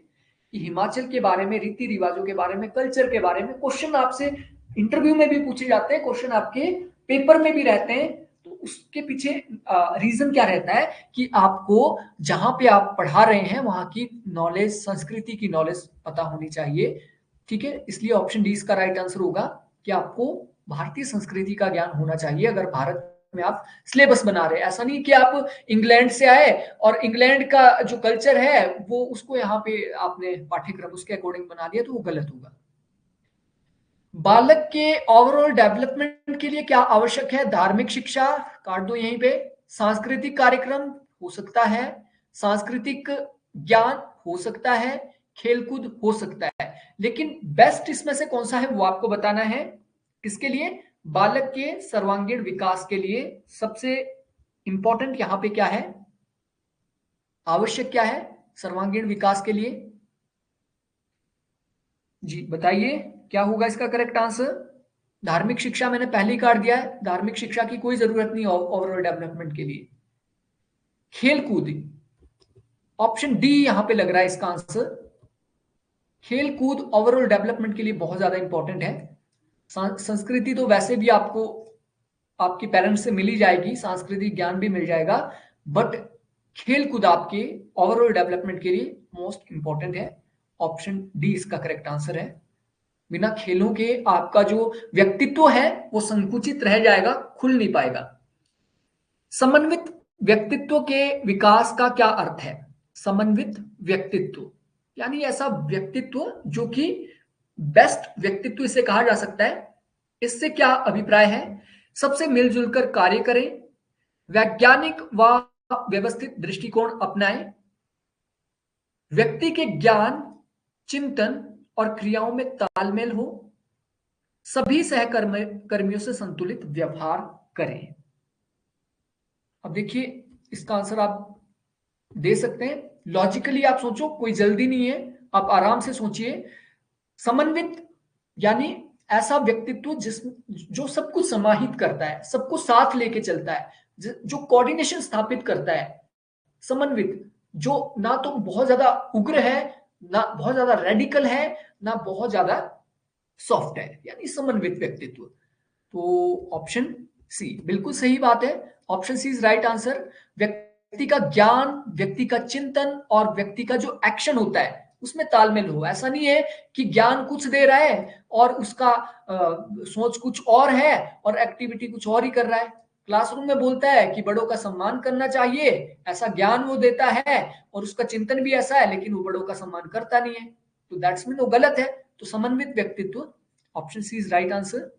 कि हिमाचल के बारे में, रीति रिवाजों के बारे में, कल्चर के बारे में क्वेश्चन आपसे इंटरव्यू में भी पूछे जाते हैं, क्वेश्चन आपके पेपर में भी रहते हैं। तो उसके पीछे रीजन क्या रहता है कि आपको जहां पे आप पढ़ा रहे हैं वहां की नॉलेज, संस्कृति की नॉलेज पता होनी चाहिए, ठीक है। इसलिए ऑप्शन डी इसका राइट आंसर होगा कि आपको भारतीय संस्कृति का ज्ञान होना चाहिए अगर भारत में आप सिलेबस बना रहे हैं। ऐसा नहीं कि आप इंग्लैंड से आए और इंग्लैंड का जो कल्चर है वो उसको यहाँ पे आपने पाठ्यक्रम उसके अकॉर्डिंग बना दिया, तो वो गलत होगा। बालक के ओवरऑल डेवलपमेंट के लिए क्या आवश्यक है? धार्मिक शिक्षा, काट दो यहीं पे। सांस्कृतिक कार्यक्रम हो सकता है, सांस्कृतिक ज्ञान हो सकता है, खेलकूद हो सकता है, लेकिन बेस्ट इसमें से कौन सा है वो आपको बताना है। किसके लिए? बालक के सर्वांगीण विकास के लिए सबसे इंपॉर्टेंट यहां पे क्या है, आवश्यक क्या है सर्वांगीण विकास के लिए? जी बताइए, क्या होगा इसका करेक्ट आंसर? धार्मिक शिक्षा मैंने पहले ही काट दिया है, धार्मिक शिक्षा की कोई जरूरत नहीं ओवरऑल डेवलपमेंट के लिए। खेलकूद, ऑप्शन डी यहां पे लग रहा है इसका आंसर। खेलकूद ओवरऑल डेवलपमेंट के लिए बहुत ज्यादा इंपॉर्टेंट है। संस्कृति तो वैसे भी आपको आपके पेरेंट्स से मिल ही जाएगी, सांस्कृतिक ज्ञान भी मिल जाएगा, बट खेलकूद आपके ओवरऑल डेवलपमेंट के लिए मोस्ट इंपॉर्टेंट है। ऑप्शन डी इसका करेक्ट आंसर है। बिना खेलों के आपका जो व्यक्तित्व है वो संकुचित रह जाएगा, खुल नहीं पाएगा। समन्वित व्यक्तित्व के विकास का क्या अर्थ है? समन्वित व्यक्तित्व यानी ऐसा व्यक्तित्व जो कि बेस्ट व्यक्तित्व इसे कहा जा सकता है। इससे क्या अभिप्राय है? सबसे मिलजुल कर कार्य करें, वैज्ञानिक व व्यवस्थित दृष्टिकोण अपनाएं, व्यक्ति के ज्ञान, चिंतन और क्रियाओं में तालमेल हो, सभी सहकर्मियों से संतुलित व्यवहार करें। अब देखिए, इसका आंसर आप दे सकते हैं, लॉजिकली आप सोचो, कोई जल्दी नहीं है, आप आराम से सोचिए। समन्वित यानी ऐसा व्यक्तित्व जो सब कुछ समाहित करता है, सबको साथ लेके चलता है, जो कोऑर्डिनेशन स्थापित करता है। समन्वित, जो ना तो बहुत ज्यादा उग्र है, ना बहुत ज्यादा रेडिकल है, ना बहुत ज्यादा सॉफ्ट है, यानी समन्वित व्यक्तित्व। तो ऑप्शन सी बिल्कुल सही बात है, option C is right answer. व्यक्ति का ज्ञान, व्यक्ति का चिंतन और व्यक्ति का जो एक्शन होता है उसमें तालमेल हो। ऐसा नहीं है कि ज्ञान कुछ दे रहा है और उसका सोच कुछ और है और एक्टिविटी कुछ और ही कर रहा है। क्लासरूम में बोलता है कि बड़ों का सम्मान करना चाहिए, ऐसा ज्ञान वो देता है, और उसका चिंतन भी ऐसा है, लेकिन वो बड़ों का सम्मान करता नहीं है, तो दैट्स मीन वो गलत है। तो समन्वित व्यक्तित्व, option C is right answer.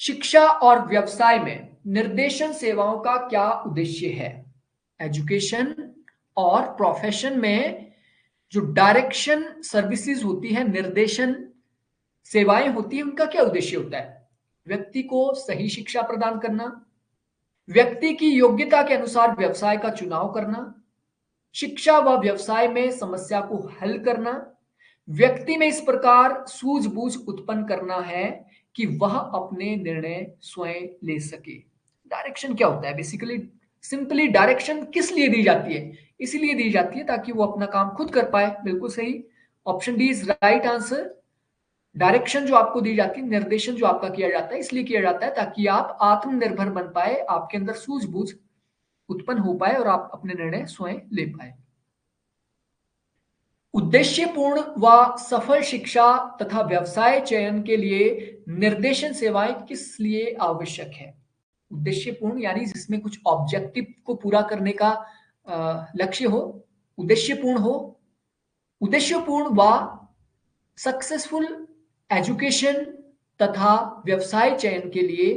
शिक्षा और व्यवसाय में निर्देशन सेवाओं का क्या उद्देश्य है? एजुकेशन और प्रोफेशन में जो डायरेक्शन सर्विसेज होती है, निर्देशन सेवाएं होती है, उनका क्या उद्देश्य होता है? व्यक्ति को सही शिक्षा प्रदान करना, व्यक्ति की योग्यता के अनुसार व्यवसाय का चुनाव करना, शिक्षा व व्यवसाय में समस्या को हल करना, व्यक्ति में इस प्रकार सूझबूझ उत्पन्न करना है कि वह अपने निर्णय स्वयं ले सके। डायरेक्शन क्या होता है? बेसिकली सिंपली डायरेक्शन किस लिए दी जाती है? इसीलिए दी जाती है ताकि वो अपना काम खुद कर पाए। बिल्कुल सही, option D is right answer. Direction जो आपको दी जाती है, निर्देशन जो आपका किया जाता है, इसलिए किया जाता है ताकि आप आत्मनिर्भर बन पाए, आपके अंदर सूझबूझ उत्पन्न हो पाए और आप अपने निर्णय स्वयं ले पाए। उद्देश्यपूर्ण व सफल शिक्षा तथा व्यवसाय चयन के लिए निर्देशन सेवाएं किस लिए आवश्यक है? उद्देश्यपूर्ण यानी जिसमें कुछ ऑब्जेक्टिव को पूरा करने का लक्ष्य हो, उद्देश्यपूर्ण हो। उद्देश्यपूर्ण व सक्सेसफुल एजुकेशन तथा व्यवसाय चयन के लिए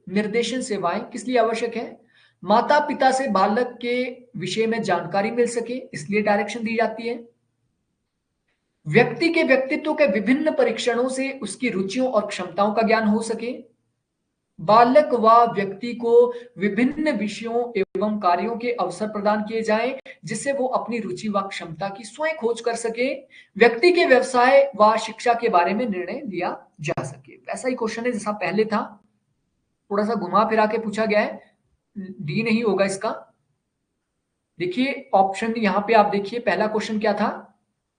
निर्देशन सेवाएं किस लिए आवश्यक है? माता पिता से बालक के विषय में जानकारी मिल सके, इसलिए डायरेक्शन दी जाती है। व्यक्ति के व्यक्तित्व के विभिन्न परीक्षणों से उसकी रुचियों और क्षमताओं का ज्ञान हो सके, बालक व व्यक्ति को विभिन्न विषयों एवं कार्यों के अवसर प्रदान किए जाएं जिससे वो अपनी रुचि व क्षमता की स्वयं खोज कर सके। व्यक्ति के व्यवसाय व शिक्षा के बारे में निर्णय लिया जा सके। वैसा ही क्वेश्चन है जैसा पहले था, थोड़ा सा घुमा फिरा के पूछा गया है। डी नहीं होगा इसका। देखिए ऑप्शन यहां पे आप देखिए, पहला क्वेश्चन क्या था,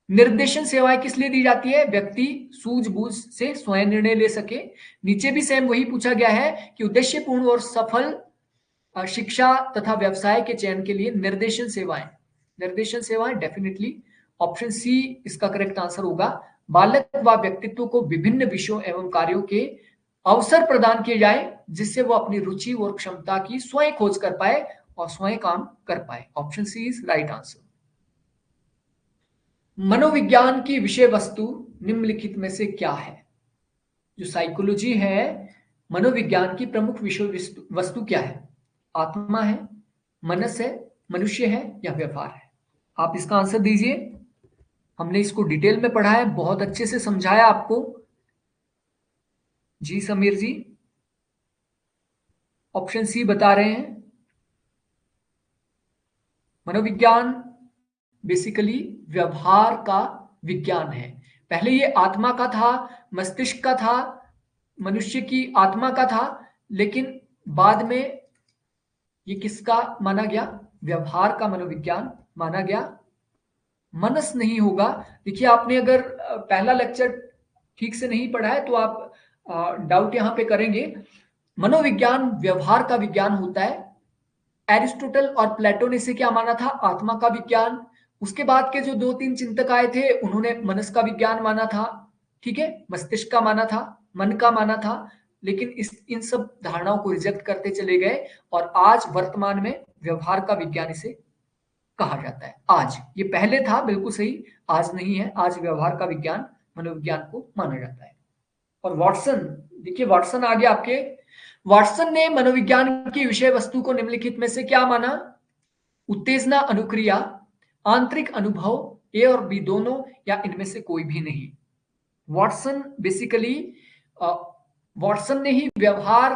निर्देशन सेवाएं किस लिए दी जाती है, व्यक्ति सूझबूझ से स्वयं निर्णय ले सके। नीचे भी सेम वही पूछा गया है कि उद्देश्यपूर्ण और सफल शिक्षा तथा व्यवसाय के चयन के लिए निर्देशन सेवाएं। निर्देशन सेवाएं डेफिनेटली ऑप्शन सी इसका करेक्ट आंसर होगा। बालक व व्यक्तित्व को विभिन्न विषयों एवं कार्यों के अवसर प्रदान किए जाए जिससे वो अपनी रुचि और क्षमता की स्वयं खोज कर पाए और स्वयं काम कर पाए। Option C is right answer. मनोविज्ञान की विषय वस्तु निम्नलिखित में से क्या है। जो साइकोलॉजी है, मनोविज्ञान की प्रमुख विषय वस्तु क्या है, आत्मा है, मनस है, मनुष्य है या व्यवहार है। आप इसका आंसर दीजिए। हमने इसको डिटेल में पढ़ा है, बहुत अच्छे से समझाया आपको। जी समीर जी ऑप्शन सी बता रहे हैं। मनोविज्ञान बेसिकली व्यवहार का विज्ञान है। पहले ये आत्मा का था, मस्तिष्क का था, मनुष्य की आत्मा का था, लेकिन बाद में ये किसका माना गया, व्यवहार का मनोविज्ञान माना गया। मनस नहीं होगा। देखिए आपने अगर पहला लेक्चर ठीक से नहीं पढ़ा है तो आप डाउट यहां पे करेंगे। मनोविज्ञान व्यवहार का विज्ञान होता है। एरिस्टोटल और प्लेटो ने इसे क्या माना था, आत्मा का विज्ञान। उसके बाद के जो 2-3 चिंतक आए थे उन्होंने मनस का विज्ञान माना था, ठीक है, मस्तिष्क का माना था, मन का माना था, लेकिन इन सब धारणाओं को रिजेक्ट करते चले गए और आज वर्तमान में व्यवहार का विज्ञान इसे कहा जाता है। आज, ये पहले था बिल्कुल सही, आज नहीं है, आज व्यवहार का विज्ञान मनोविज्ञान को माना जाता है। और वॉटसन, देखिए वॉटसन आ गया आपके। वॉटसन ने मनोविज्ञान की विषय वस्तु को निम्नलिखित में से क्या माना, उत्तेजना, अनुक्रिया, आंतरिक अनुभव, ए और बी दोनों या इनमें से कोई भी नहीं। वॉटसन बेसिकली वॉटसन ने ही व्यवहार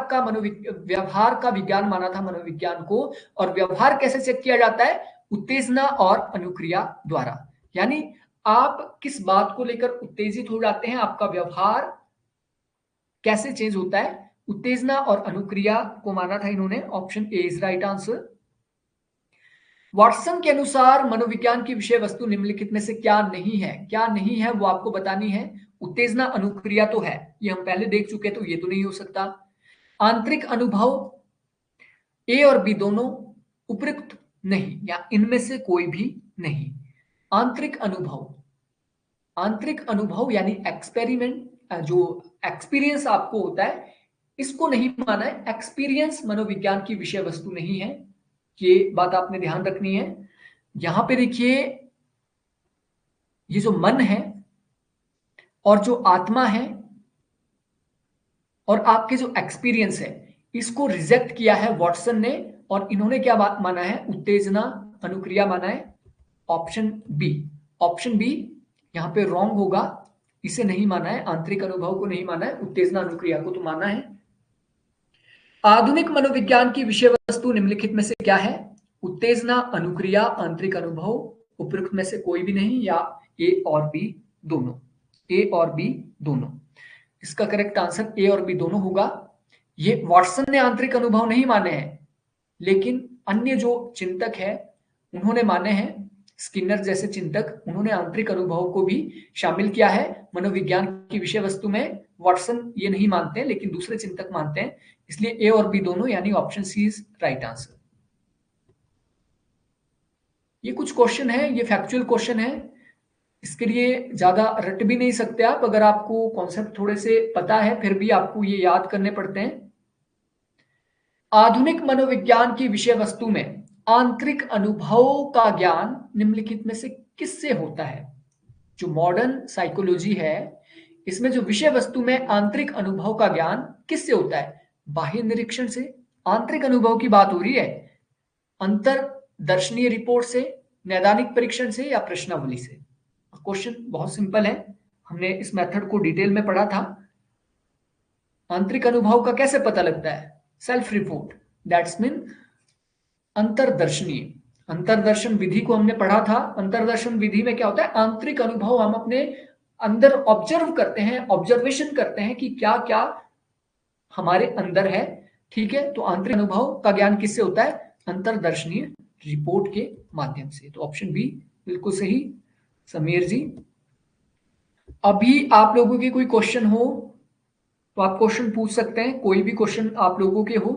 का विज्ञान माना था मनोविज्ञान को। और व्यवहार कैसे चेक किया जाता है, उत्तेजना और अनुक्रिया द्वारा। यानी आप किस बात को लेकर उत्तेजित हो जाते हैं, आपका व्यवहार कैसे चेंज होता है, उत्तेजना और अनुक्रिया को माना था इन्होंने। Option A is right answer. Watson के अनुसार मनोविज्ञान की विषय वस्तु निम्नलिखित में से क्या नहीं है। क्या नहीं है वो आपको बतानी है। उत्तेजना अनुक्रिया तो है, ये हम पहले देख चुके, तो ये तो नहीं हो सकता। आंतरिक अनुभव, ए और बी दोनों, उपयुक्त नहीं या इनमें से कोई भी नहीं। आंतरिक अनुभव, आंतरिक अनुभव यानी एक्सपेरिमेंट, जो एक्सपीरियंस आपको होता है, इसको नहीं माना है। एक्सपीरियंस मनोविज्ञान की विषय वस्तु नहीं है, ये बात आपने ध्यान रखनी है। यहां पे देखिए ये जो मन है और जो आत्मा है और आपके जो एक्सपीरियंस है, इसको रिजेक्ट किया है वॉटसन ने। और इन्होंने क्या बात माना है, उत्तेजना अनुक्रिया माना है। ऑप्शन बी, ऑप्शन बी यहां पे रॉन्ग होगा, इसे नहीं माना है। आंतरिक अनुभव को नहीं माना है, उत्तेजना अनुक्रिया को तो माना है। आधुनिक मनोविज्ञान की विषय वस्तु निम्नलिखित में से क्या है, उत्तेजना, अनुक्रिया, आंतरिक अनुभव, उपयुक्त में से कोई भी नहीं या ए और बी दोनों। ए और बी दोनों, इसका करेक्ट आंसर ए और बी दोनों होगा। ये वॉटसन ने आंतरिक अनुभव नहीं माने हैं, लेकिन अन्य जो चिंतक है उन्होंने माने हैं। स्किनर जैसे चिंतक, उन्होंने आंतरिक अनुभव को भी शामिल किया है मनोविज्ञान की विषय वस्तु में। वॉटसन ये नहीं मानते हैं, लेकिन दूसरे चिंतक मानते हैं, इसलिए ए और बी दोनों यानी option C is right answer. ये कुछ क्वेश्चन है, ये फैक्चुअल क्वेश्चन है, इसके लिए ज्यादा रट भी नहीं सकते आप। अगर आपको कॉन्सेप्ट थोड़े से पता है फिर भी आपको ये याद करने पड़ते हैं। आधुनिक मनोविज्ञान की विषय वस्तु में आंतरिक अनुभव का ज्ञान निम्नलिखित में से किससे होता है। जो मॉडर्न साइकोलॉजी है, इसमें जो विषय वस्तु में आंतरिक अनुभव का ज्ञान किससे होता है, बाह्य निरीक्षण से। आंतरिक अनुभव की बात हो रही है, अंतरदर्शनीय रिपोर्ट से, नैदानिक परीक्षण से या प्रश्नावली से। क्वेश्चन बहुत सिंपल है, हमने इस मेथड को डिटेल में पढ़ा था। आंतरिक अनुभव का कैसे पता लगता है? सेल्फ रिपोर्ट, दैट्स मीन अंतरदर्शनीय। अंतरदर्शन विधि को हमने पढ़ा था। अंतरदर्शन विधि में क्या होता है? आंतरिक अनुभव हम अपने अंदर ऑब्जर्व करते हैं, ऑब्जर्वेशन करते हैं कि क्या क्या हमारे अंदर है। ठीक है, तो आंतरिक अनुभव का ज्ञान किससे होता है? अंतरदर्शनीय रिपोर्ट के माध्यम से। तो ऑप्शन बी बिल्कुल सही समीर जी। अभी आप लोगों के कोई क्वेश्चन हो तो आप क्वेश्चन पूछ सकते हैं, कोई भी क्वेश्चन आप लोगों के हो।